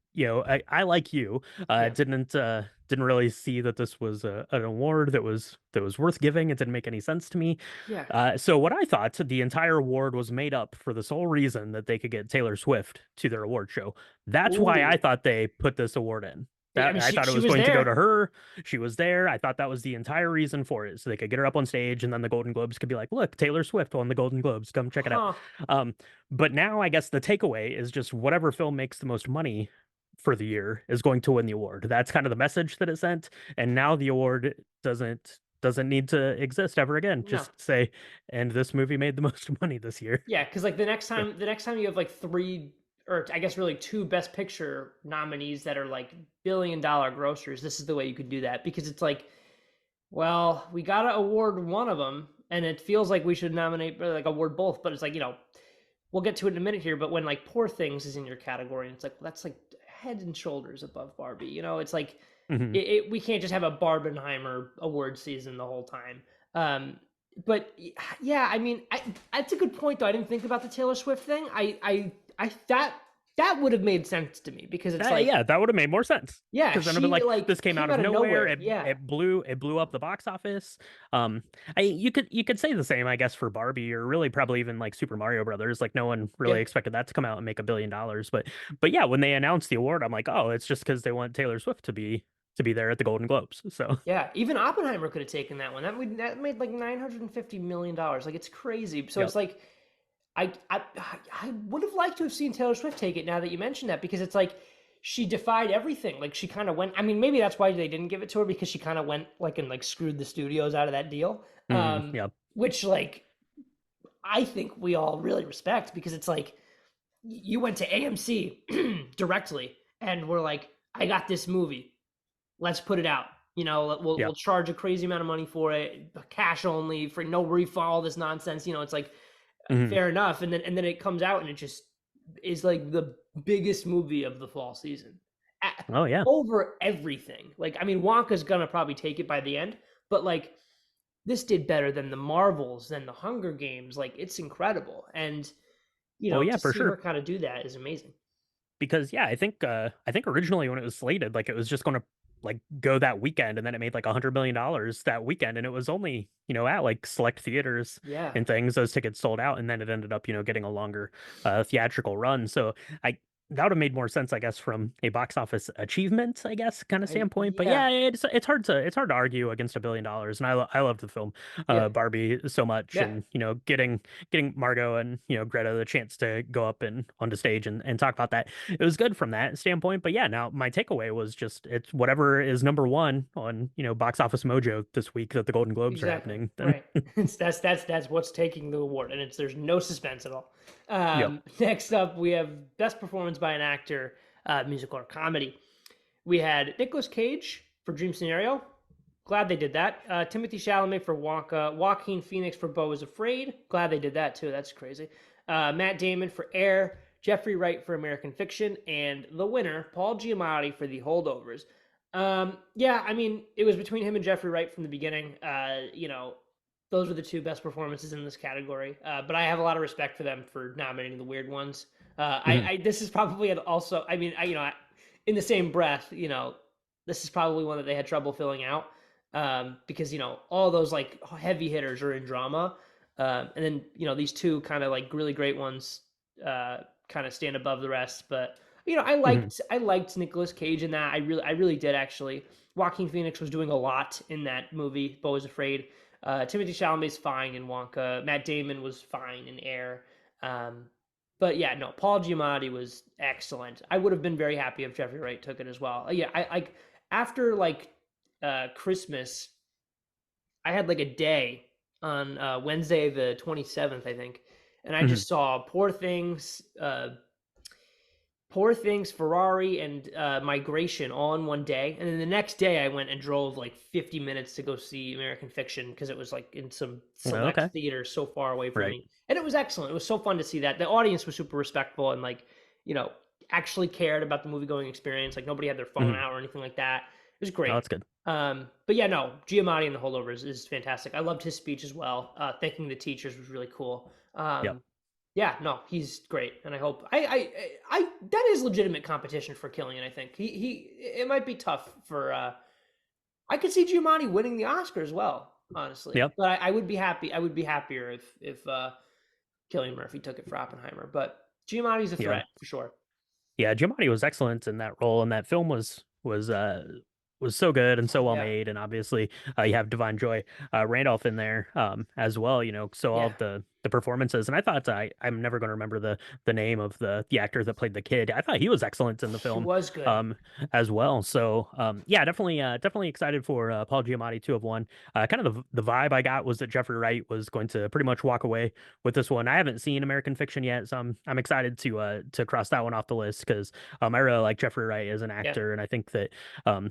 like you, yeah, didn't really see that this was an award that was worth giving. It didn't make any sense to me. yeah. So what I thought the entire award was made up for the sole reason that they could get Taylor Swift to their award show. That's why I Ooh. thought they put this award in. Yeah, I That mean, I she thought it she was was going to go to there. her. She was there. I thought that was the entire reason for it, so they could get her up on stage, and then the Golden Globes could be like, "Look, Taylor Swift won the Golden Globes. Come check it out." Huh. Um, but now I guess the takeaway is just whatever film makes the most money for the year is going to win the award. That's kind of the message that it sent, and now the award doesn't need to exist ever again. No. Just say, "And this movie made the most money this year." Yeah, because like So, the next time you have like three, or I guess really two Best Picture nominees that are like $1 billion grossers, this is the way you could do that, because it's like, well, we gotta award one of them, and it feels like we should nominate or like award both, but it's like we'll get to it in a minute here, but when like Poor Things is in your category, and it's like, well, that's like head and shoulders above Barbie. It's like mhm. we can't just have a Barbenheimer award season the whole time. Um, but yeah, I mean, that's a good point though. I didn't think about the Taylor Swift thing. I that would have made sense to me, because it's like, Yeah, that would have made more sense. yeah, Because then I'd be she like, like this came came out of out of nowhere. nowhere. It Yeah, it blew up the box office. You could say the same, I guess, for Barbie, or really probably even like Super Mario Brothers. Like no one yeah, really expected that to come out and make $1 billion. But yeah, when they announced the award, I'm like, oh, it's just because they want Taylor Swift to be there at the Golden Globes. So yeah. Even Oppenheimer could have taken that one. That made like $950 million. Like, it's crazy. So yeah. it's like I would have liked to have seen Taylor Swift take it, now that you mentioned that, because it's like she defied everything. Like, she kind of went. I mean, maybe that's why they didn't give it to her, because she kind of went like and like screwed the studios out of that deal. Yeah. Which like I think we all really respect, because it's like you went to AMC directly and were like, I got this movie. Let's put it out. Yeah. We'll charge a crazy amount of money for it, cash only, for no refund, all this nonsense. It's like, Mhm. fair enough. And then it comes out, and it just is like the biggest movie of the fall season. Oh yeah. Over everything. Like, I mean, Wonka's gonna probably take it by the end, but like this did better than the Marvels, than the Hunger Games. Like, it's incredible. And Oh yeah, to for see her sure. kind of do that is amazing. Because yeah, I think originally when it was slated, like it was just going to like go that weekend, and then it made like $100 million that weekend, and it was only at like select theaters Yeah. and things. Those tickets sold out, and then it ended up getting a longer theatrical run. So I that would have made more sense, I guess, from a box office achievement, I guess, kind of standpoint. But Yeah, yeah, it's hard to argue against $1 billion. And I love the film yeah, Barbie so much, yeah. and getting Margot and Greta the chance to go up and onto stage and talk about that. It was good from that standpoint. But yeah, now my takeaway was just it's whatever is number one on Box Office Mojo this week that the Golden Globes are Exactly. happening. Then Right. That's what's taking the award, and there's no suspense at all. yep. Next up, we have best performance by an actor, musical or comedy. We had Nicolas Cage for Dream Scenario. Glad they did that. Timothy Chalamet for Wonka. Joaquin Phoenix for Beau is Afraid. Glad they did that too. That's crazy. Matt Damon for Air. Jeffrey Wright for American Fiction, and the winner, Paul Giamatti for The Holdovers. Yeah, I mean, it was between him and Jeffrey Wright from the beginning. Those were the two best performances in this category. But I have a lot of respect for them for nominating the weird ones. Mhm. This is probably also, I mean, in the same breath, this is probably one that they had trouble filling out, because all those like heavy hitters are in drama, and then these two kind of like really great ones, kind of stand above the rest. But I Mhm. liked Nicolas Cage in that. I really did actually. Joaquin Phoenix was doing a lot in that movie. Beau was Afraid. Timothy Chalamet's fine in Wonka. Matt Damon was fine in Air. Um, but yeah, no, Paul Giamatti was excellent. I would have been very happy if Jeffrey Wright took it as well. Yeah, I like after like Christmas, I had like a day on Wednesday the 27th, I think, and I Mhm. just saw Poor Things, Ferrari, and Migration all in one day. And then the next day, I went and drove like 50 minutes to go see American Fiction because it was like in some select Okay. theater so far away from Right. me. And it was excellent. It was so fun to see that. The audience was super respectful and like, you know, actually cared about the movie going experience. Like nobody had their phone Mhm. out or anything like that. It was Oh, great. that's good. But yeah, no, Giamatti and the Holdovers is fantastic. I loved his speech as well. Thanking the teachers was really cool. Yep. Yeah, no, he's great, and I hope that is legitimate competition for Killian. I think he it might be tough for. I could see Giamatti winning the Oscar as well, honestly, Yep. but I would be happy. I would be happier if Killian Murphy took it for Oppenheimer, but Giamatti's a Yeah. threat for sure. Yeah, Giamatti was excellent in that role, and that film was so good and so well Yeah, made. And obviously, you have Divine Joy Randolph in there as well. So all yeah, of the performances, and I thought I'm never going to remember the name of the actor that played the kid. I thought he was excellent in the he film was good. um, as well. So yeah, definitely excited for Paul Giamatti to have won. Kind of the vibe I got was that Jeffrey Wright was going to pretty much walk away with this one. I haven't seen American Fiction yet, so I'm excited to cross that one off the list because I really like Jeffrey Wright as an Yeah, actor, and I think that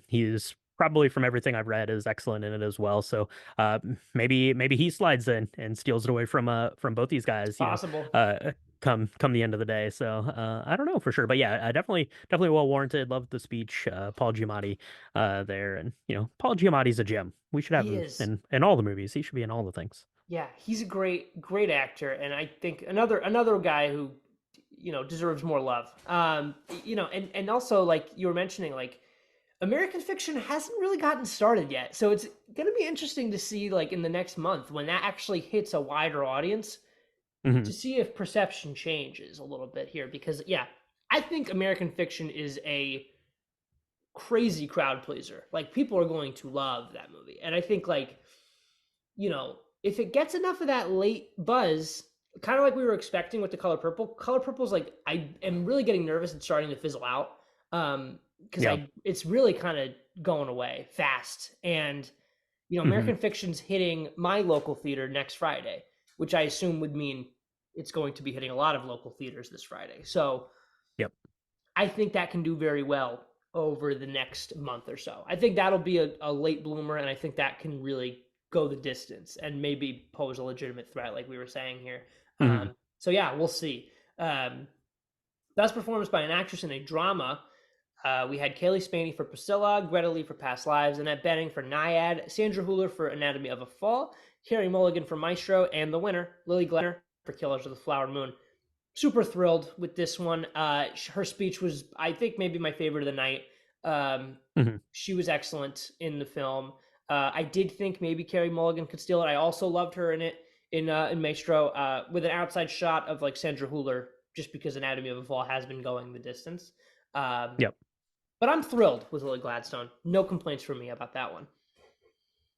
he's probably from everything I've read is excellent in it as well. So maybe he slides in and steals it away from both these it's guys. possible. Come the end of the day. So I don't know for sure, but yeah, definitely well warranted. Loved the speech, Paul Giamatti there, and Paul Giamatti's a gem. We should have He him is. in all the movies. He should be in all the things. Yeah, he's a great actor, and I think another guy who deserves more love. And also like you were mentioning, like American Fiction hasn't really gotten started yet, so it's gonna be interesting to see like in the next month when that actually hits a wider audience Hmm. to see if perception changes a little bit here. Because yeah, I think American Fiction is a crazy crowd pleaser. Like people are going to love that movie, and I think like if it gets enough of that late buzz, kind of like we were expecting with the Color Purple's like I am really getting nervous and starting to fizzle out. Because Yeah. it's really kind of going away fast. And Hmm. American Fiction's hitting my local theater next Friday, which I assume would mean it's going to be hitting a lot of local theaters this Friday. So Yep. I think that can do very well over the next month or so. I think that'll be a late bloomer, and I think that can really go the distance and maybe pose a legitimate threat, like we were saying here. Hmm. So yeah, we'll see. Best performance by an actress in a drama. We had Kaylee Spaney for Priscilla, Greta Lee for Past Lives, Annette Bening for Naiad, Sandra Hüller for Anatomy of a Fall, Carey Mulligan for Maestro, and the winner, Lily Glenner for Killers of the Flower Moon. Super thrilled with this one. Her speech was, I think, maybe my favorite of the night. Um, Hmm. she was excellent in the film. I did think maybe Carey Mulligan could steal it. I also loved her in it in Maestro with an outside shot of like Sandra Hüller just because Anatomy of a Fall has been going the distance. Um, Yep. but I'm thrilled with Lily Gladstone. No complaints from me about that one.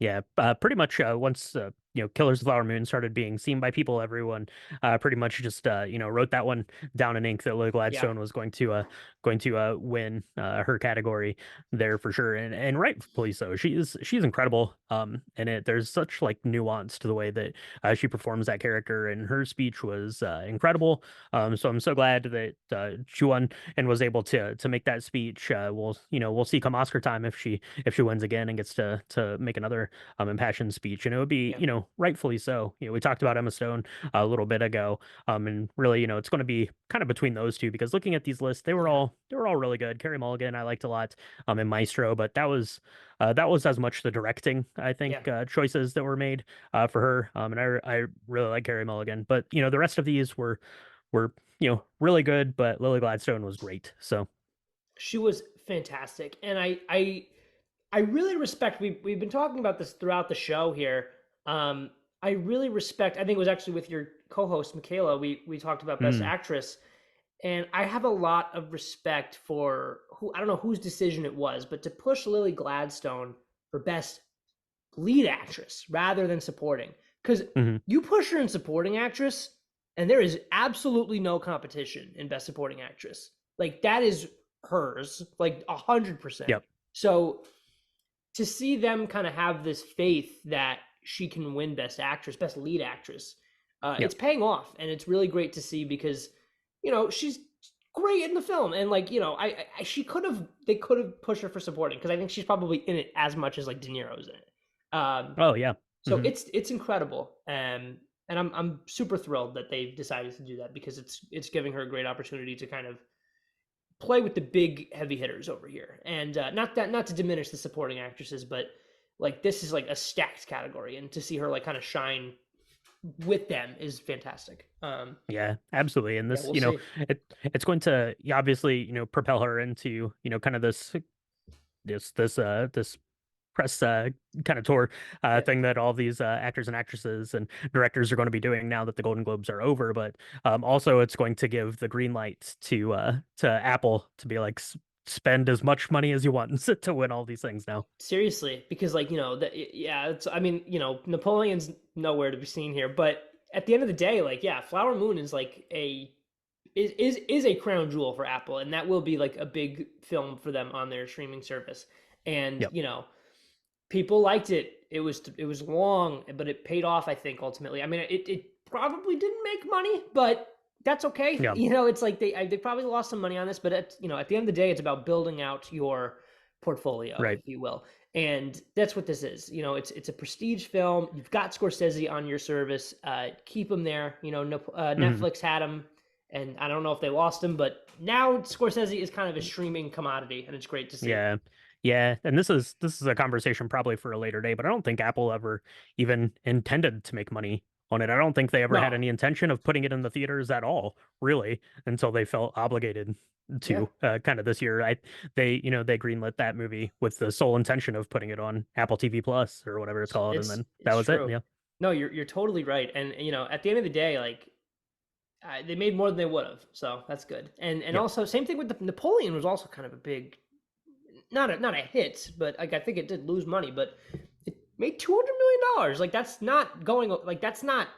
Yeah, pretty much once Killers of the Flower Moon started being seen by people, everyone pretty much just wrote that one down in ink that Lily Yeah, Gladstone was going to win her category there for sure, and rightfully so. She's incredible. And there's such like nuance to the way that she performs that character, and her speech was incredible. So I'm so glad that she won and was able to make that speech. We'll see come Oscar time if she wins again and gets to make another impassioned speech, and it would be yeah, rightfully so. We talked about Emma Stone a little bit ago, and really it's going to be kind of between those two because looking at these lists, yeah, they were all really good. Carey Mulligan I liked a lot, in Maestro, but that was as much the directing I yeah. think choices that were made for her, and I really like Carey Mulligan, but the rest of these were really good, but Lily Gladstone was great. So She was fantastic, and I really respect. We've been talking about this throughout the show here. Um, I really respect. I think it was actually with your co-host Michaela. We talked about Best mm, Actress, and I have a lot of respect for who I don't know whose decision it was, but to push Lily Gladstone for Best Lead Actress rather than supporting, because mhm, you push her in supporting actress, and there is absolutely no competition in Best Supporting Actress. Like that is hers, like 100%. yep, So to see them kind of have this faith that she can win Best Actress, Best Lead Actress, yep, it's paying off, and it's really great to see because she's great in the film, and like she could have they could have pushed her for supporting because I think she's probably in it as much as like De Niro's in it. oh yeah. So it's incredible, and I'm super thrilled that they've decided to do that because it's giving her a great opportunity to kind of play with the big heavy hitters over here, and not to diminish the supporting actresses, but like this is like a stacked category, and to see her like kind of shine with them is fantastic. Yeah, absolutely. And Yeah, this, we'll see. it's going to obviously, propel her into, kind of this press kind of tour Yeah, thing that all these actors and actresses and directors are going to be doing now that the Golden Globes are over. But also, it's going to give the green light to Apple to be like spend as much money as you want to win all these things now. seriously, because like yeah, it's I mean Napoleon's nowhere to be seen here, but at the end of the day, like yeah, Flower Moon is like a is a crown jewel for Apple, and that will be like a big film for them on their streaming service. And Yep. people liked it. It was long, but it paid off. I think ultimately. I mean, it probably didn't make money, but that's okay. Yeah. It's like they probably lost some money on this, but at the end of the day, it's about building out your portfolio, Right. if you will, and that's what this is. It's a prestige film. You've got Scorsese on your service. Keep him there. Mhm. Netflix had him, and I don't know if they lost him, but now Scorsese is kind of a streaming commodity, and it's great to see. Yeah. Yeah, and this is a conversation probably for a later day, but I don't think Apple ever even intended to make money on it. I don't think they ever had No, any intention of putting it in the theaters at all, really, until they felt obligated yeah, to kind of this year. They greenlit that movie with the sole intention of putting it on Apple TV Plus or whatever it's called, and then that it's was it. true. Yeah. No, you're totally right, and at the end of the day, like they made more than they would have, so that's good. And Yep. also same thing with the Napoleon was also kind of a big, not a hit, but like I think it did lose money, but it made $200 million. Like that's not going like that's not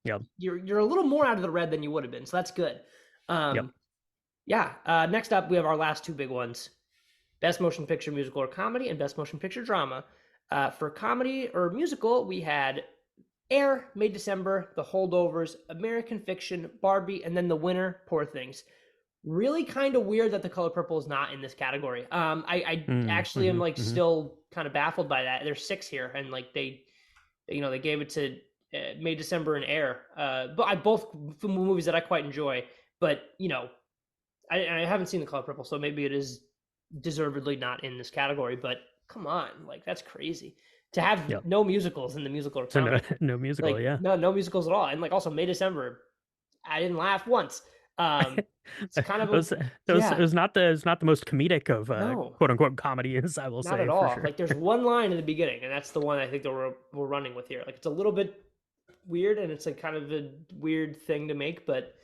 Yep. you're a little more out of the red than you would have been, so that's good. Yep. Um, yeah. Next up, we have our last two big ones: Best Motion Picture Musical or Comedy, and Best Motion Picture Drama. For comedy or musical, we had Air, May December, The Holdovers, American Fiction, Barbie, and then the winner, Poor Things. Really kind of weird that The Color Purple is not in this category. I actually am Mm-hmm. like Hmm. still kind of baffled by that. There's six here, and like they gave it to May December and Air. But I both movies that I quite enjoy. But I haven't seen The Color Purple, so maybe it is deservedly not in this category. But come on, like that's crazy to have Yep. no musicals in the musical or So no, comedy. no musical. Like Yeah. no musicals at all, and like also May December, I didn't laugh once. It's kind of a It yeah, was not the most comedic of no, quote unquote comedies, I will not at say for all. sure. Like there's one line in the beginning, and that's the one I think that we're running with here. Like it's a little bit weird, and it's like kind of a weird thing to make, but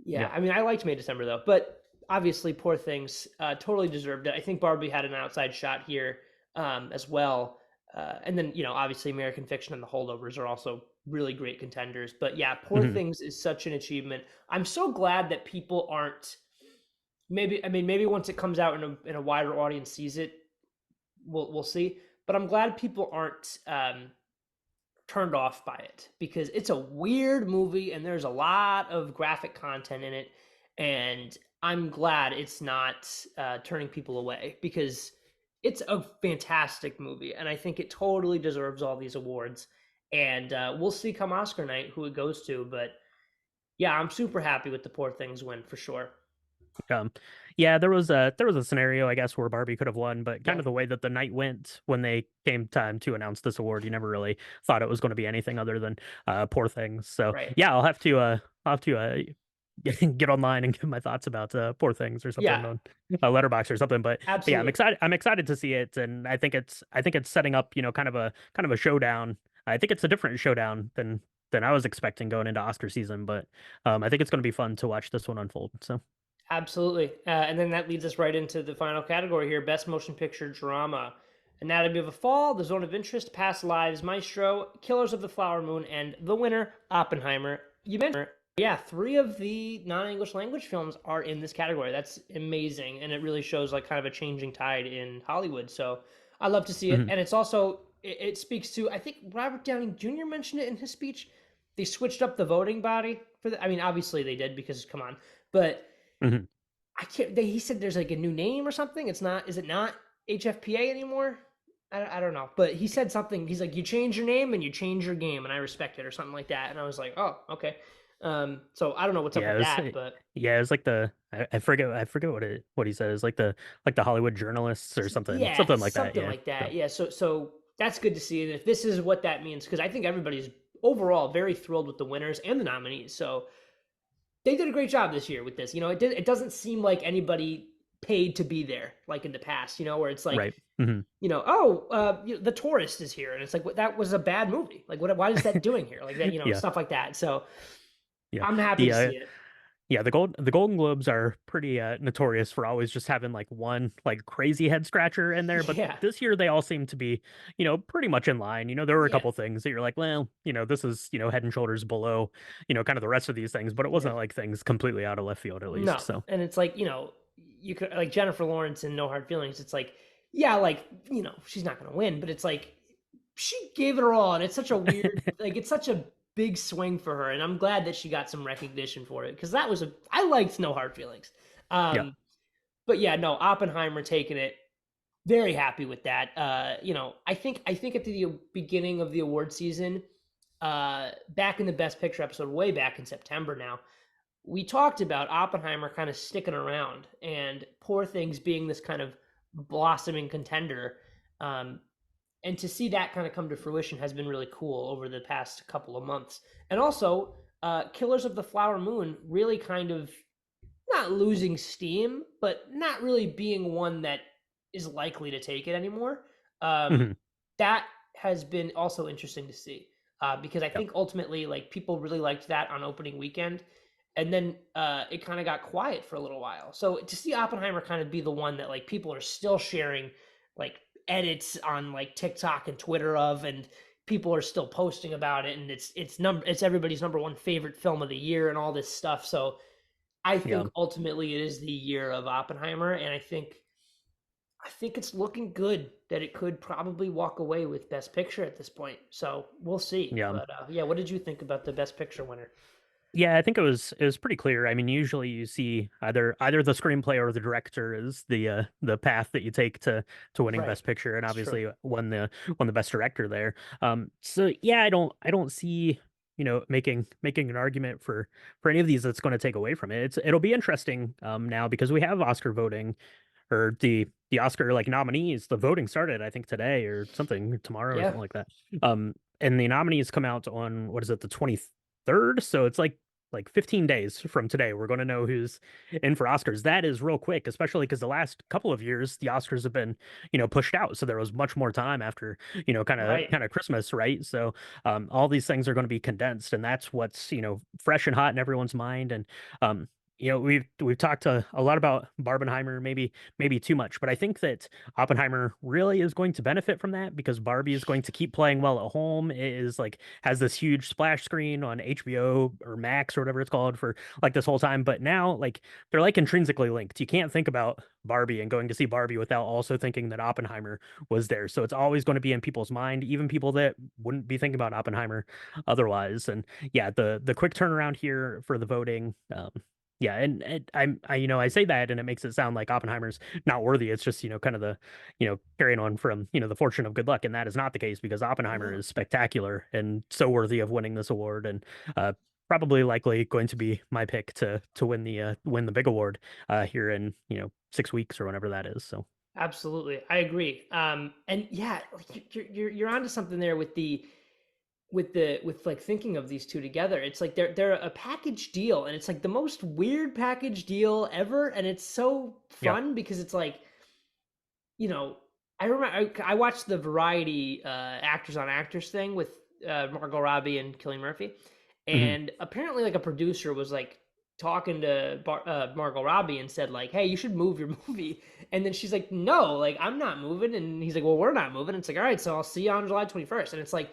Yeah, Yeah. I mean, I liked May December though, but obviously, Poor Things totally deserved it. I think Barbie had an outside shot here as well, and then obviously, American Fiction and The Holdovers are also really great contenders. But yeah, Poor Mhm. Things is such an achievement. I'm so glad that people aren't. Maybe I mean maybe once it comes out and a wider audience sees it, we'll see. But I'm glad people aren't turned off by it because it's a weird movie and there's a lot of graphic content in it, and I'm glad it's not turning people away because it's a fantastic movie and I think it totally deserves all these awards. And we'll see come Oscar night who it goes to, but yeah, I'm super happy with the Poor Things win for sure. Um, yeah, there was a scenario, I guess, where Barbie could have won, but kind Yeah, of the way that the night went when they came time to announce this award, you never really thought it was going to be anything other than Poor Things. So right. yeah, I'll have to get online and give my thoughts about Poor Things or something Yeah, on Letterbox or something. But yeah, I'm absolutely. excited. I'm excited to see it, and I think it's setting up kind of a showdown. I think it's a different showdown than I was expecting going into Oscar season, but I think it's going to be fun to watch this one unfold. So. Absolutely. And then that leads us right into the final category here, Best Motion Picture Drama. Anatomy of a Fall, The Zone of Interest, Past Lives, Maestro, Killers of the Flower Moon, and the winner, Oppenheimer. You mentioned, yeah, three of the non-English language films are in this category. That's amazing, and it really shows like kind of a changing tide in Hollywood. So I love to see it, Mhm. and it's also it speaks to, I think Robert Downey Jr. mentioned it in his speech. They switched up the voting body for the. I mean, obviously they did because come on, but Mhm. I can't. He said there's like a new name or something. It's not. Is it not HFPA anymore? I don't know. But he said something. He's like, you change your name and you change your game, and I respect it or something like that. And I was like, oh, okay. So I don't know what's up Yeah, with that, but yeah, it was like I forget what he said. It's like the Hollywood journalists or something yeah, something like that. something Yeah. like that. So Yeah. So that's good to see. And if this is what that means, because I think everybody's overall very thrilled with the winners and the nominees. So they did a great job this year with this. It doesn't seem like anybody paid to be there like in the past. Where it's like right. Hmm. the tourist is here, and it's like that was a bad movie. Like, what? Why is that doing here? Like that, Yeah. stuff like that. So Yeah. I'm happy The to see it. Yeah, the Golden Globes are pretty notorious for always just having like one like crazy head scratcher in there, but Yeah, this year they all seem to be, pretty much in line. There were a yeah, couple things that you're like, well, this is, head and shoulders below, kind of the rest of these things, but it yeah. wasn't like things completely out of left field at least. No, So, and it's like you could like Jennifer Lawrence in No Hard Feelings. It's like, yeah, like she's not gonna win, but it's like she gave it her all, and it's such a weird, like it's such a big swing for her, and I'm glad that she got some recognition for it because that was I liked No Hard Feelings. yeah. Um, but yeah, no, Oppenheimer taking it. Very happy with that. I think at the beginning of the award season, back in the Best Picture episode, way back in September now, we talked about Oppenheimer kind of sticking around and Poor Things being this kind of blossoming contender. Um, and to see that kind of come to fruition has been really cool over the past couple of months. And also, Killers of the Flower Moon really kind of not losing steam, but not really being one that is likely to take it anymore. Um, Hmm. that has been also interesting to see because I Yeah. think ultimately, like people really liked that on opening weekend, and then it kind of got quiet for a little while. So to see Oppenheimer kind of be the one that like people are still sharing like edits on like TikTok and Twitter of, and people are still posting about it, and it's everybody's number one favorite film of the year and all this stuff. So I Yeah. think ultimately it is the year of Oppenheimer, and I think it's looking good that it could probably walk away with Best Picture at this point. So we'll see. Yeah. But yeah, what did you think about the Best Picture winner? Yeah, I think it was pretty clear. I mean, usually you see either the screenplay or the director is the path that you take to winning Right, Best Picture, and it's true. obviously won the Best Director there. So yeah, I don't see making an argument for any of these that's going to take away from it. It'll be interesting now because we have Oscar voting or the Oscar like nominees. The voting started I think today or something tomorrow or Yeah, something like that. And the nominees come out on what is it the 23rd? So it's like like 15 days from today, we're going to know who's in for Oscars. That is real quick, especially because the last couple of years the Oscars have been, pushed out, so there was much more time after, Right. kind of Christmas, right? So all these things are going to be condensed, and that's what's, fresh and hot in everyone's mind. And um, we've talked a lot about Barbenheimer, maybe too much, but I think that Oppenheimer really is going to benefit from that because Barbie is going to keep playing well at home. It is like has this huge splash screen on HBO or Max or whatever it's called for like this whole time. But now like they're like intrinsically linked. You can't think about Barbie and going to see Barbie without also thinking that Oppenheimer was there. So it's always going to be in people's mind, even people that wouldn't be thinking about Oppenheimer otherwise. And yeah, the quick turnaround here for the voting. Yeah, and I say that and it makes it sound like Oppenheimer's not worthy. It's just, kind of the, carrying on from, the fortune of good luck. And that is not the case because Oppenheimer No. is spectacular and so worthy of winning this award. And probably likely going to be my pick to win the big award here in, 6 weeks or whenever that is. So Absolutely, I agree. And yeah, like you're onto something there with with like thinking of these two together. It's like they're a package deal, and it's like the most weird package deal ever, and it's so yeah. fun because it's like, you know, I remember I watched the Variety actors on actors thing with Margot Robbie and Cillian Murphy, Hmm. and apparently like a producer was like talking to Margot Robbie and said like, "Hey, you should move your movie," and then she's like, "No, like I'm not moving," and he's like, "Well, we're not moving." It's like, "All right, so I'll see you on July 21st," and it's like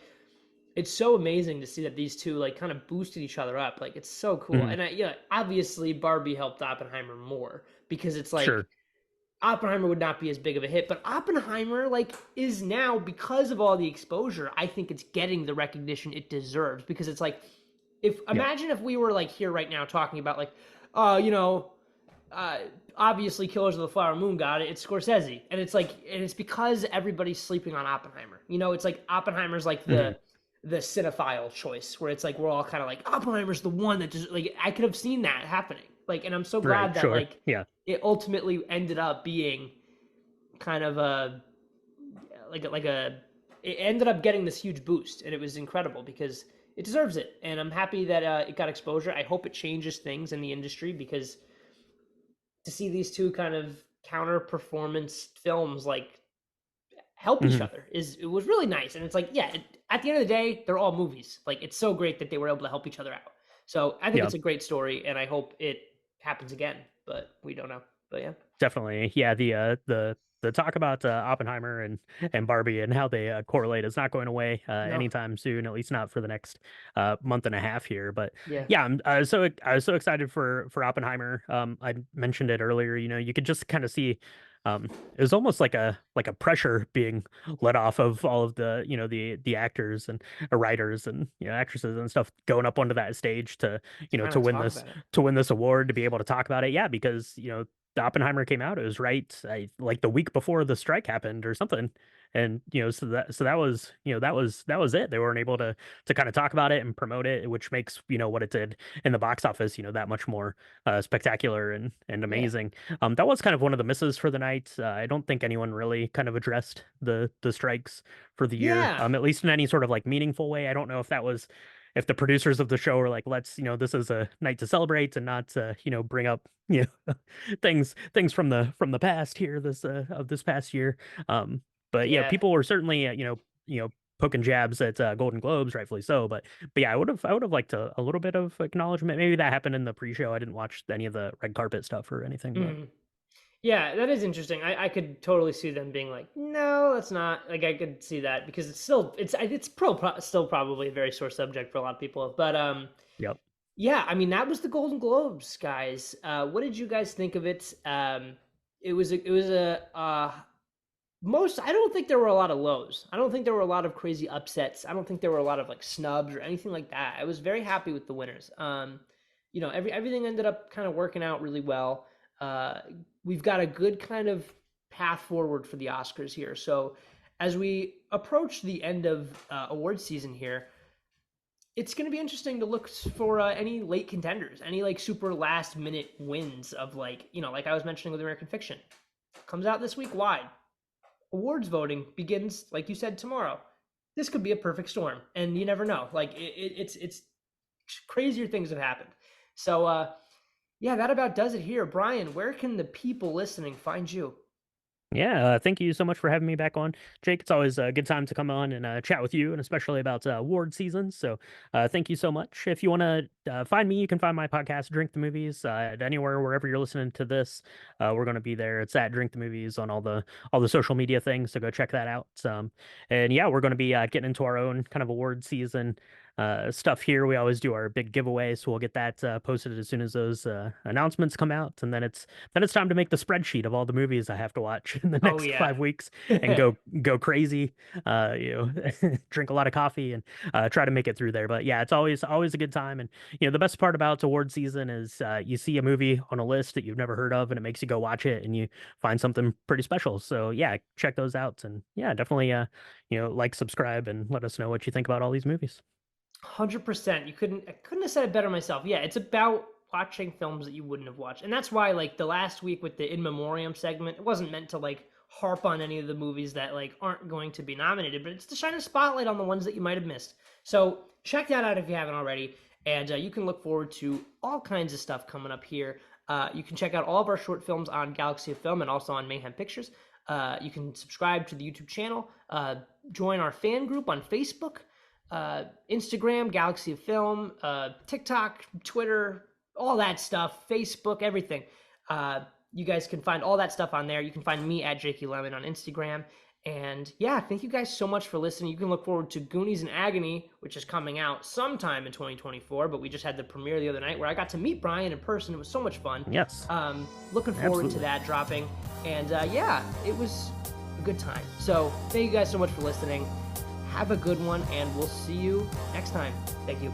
it's so amazing to see that these two like kind of boosted each other up. Like it's so cool. Hmm. And yeah, obviously Barbie helped Oppenheimer more because it's like Sure. Oppenheimer would not be as big of a hit, but Oppenheimer like is now because of all the exposure. I think it's getting the recognition it deserves because it's like if Yeah. imagine if we were like here right now talking about like, uh, you know, uh, obviously Killers of the Flower Moon got it. It's Scorsese, and it's like, and it's because everybody's sleeping on Oppenheimer. You know, it's like Oppenheimer's like Hmm. the cinephile choice, where it's like we're all kind of like Oppenheimer's the one that just like I could have seen that happening. Like, and I'm so Right. glad that Sure. like Yeah. it ultimately ended up being kind of a like a it ended up getting this huge boost, and it was incredible because it deserves it. And I'm happy that it got exposure. I hope it changes things in the industry because to see these two kind of counter performance films like help each Hmm. other is it was really nice. And it's like, yeah, at the end of the day, they're all movies. Like it's so great that they were able to help each other out. So I think Yeah. it's a great story, and I hope it happens again. But we don't know. But yeah, Definitely. Yeah, the talk about Oppenheimer and Barbie and how they correlate is not going away no, anytime soon, at least not for the next month and a half here. But yeah, yeah, I was so excited for Oppenheimer. I mentioned it earlier. You could just kind of see it was almost like a pressure being let off of all of the the actors and writers and actresses and stuff going up onto that stage to kind to of win talk this about it. award to be able to talk about it. Yeah, because the Oppenheimer came out, it was like the week before the strike happened or something. And so that was that was it. They weren't able to kind of talk about it and promote it, which makes what it did in the box office that much more spectacular and Yeah, amazing. That was kind of one of the misses for the night. I don't think anyone really kind of addressed the strikes for the year, yeah, at least in any sort of like meaningful way. I don't know if that was if the producers of the show were like, let's this is a night to celebrate and not bring up things from the past here this of this past year. But yeah, yeah. people were certainly poking jabs at Golden Globes, rightfully so. But yeah, I would have liked a little bit of acknowledgement. Maybe that happened in the pre-show. I didn't watch any of the red carpet stuff or anything, but Mhm. Yeah, that is interesting. I could totally see them being like, no, that's not like I could see that because it's still probably a very sore subject for a lot of people. But yep. yeah, I mean that was the Golden Globes, guys. What did you guys think of it? It was a most. I don't think there were a lot of lows. I don't think there were a lot of crazy upsets. I don't think there were a lot of like snubs or anything like that. I was very happy with the winners. Everything ended up kind of working out really well. Uh, we've got a good kind of path forward for the Oscars here. So as we approach the end of award season here, it's going to be interesting to look for any late contenders, any like super last minute wins of like like I was mentioning with American Fiction, comes out this week wide. Awards voting begins, like you said, tomorrow. This could be a perfect storm, and you never know. Like it's crazier things have happened. So yeah, that about does it here. Brian, where can the people listening find you? Yeah, thank you so much for having me back on, Jake. It's always a good time to come on and chat with you, and especially about award season. So, thank you so much. If you want to find me, you can find my podcast, Drink the Movies, at anywhere wherever you're listening to this. We're going to be there. It's at Drink the Movies on all the social media things. So go check that out. And yeah, we're going to be getting into our own kind of award season stuff here. We always do our big giveaway, so we'll get that posted as soon as those announcements come out, and then it's time to make the spreadsheet of all the movies I have to watch in the Oh next yeah. 5 weeks and go crazy. Drink a lot of coffee and try to make it through there. But yeah, it's always a good time. And the best part about award season is you see a movie on a list that you've never heard of, and it makes you go watch it, and you find something pretty special. So yeah, check those out, and yeah, definitely like, subscribe, and let us know what you think about all these movies. 100%. I couldn't have said it better myself. Yeah, it's about watching films that you wouldn't have watched. And that's why like the last week with the in memoriam segment, it wasn't meant to like harp on any of the movies that like aren't going to be nominated, but it's to shine a spotlight on the ones that you might have missed. So check that out if you haven't already. And you can look forward to all kinds of stuff coming up here. You can check out all of our short films on Galaxy of Film and also on Mayhem Pictures. You can subscribe to the YouTube channel, join our fan group on Facebook, Instagram, Galaxy of Film, TikTok, Twitter, all that stuff, Facebook, everything. You guys can find all that stuff on there. You can find me at Jake Limone on Instagram. And yeah, thank you guys so much for listening. You can look forward to Goonies and Agony, which is coming out sometime in 2024, but we just had the premiere the other night where I got to meet Brian in person. It was so much fun. Yes. Looking forward to that dropping. And yeah, it was a good time. So thank you guys so much for listening. Have a good one, and we'll see you next time. Thank you.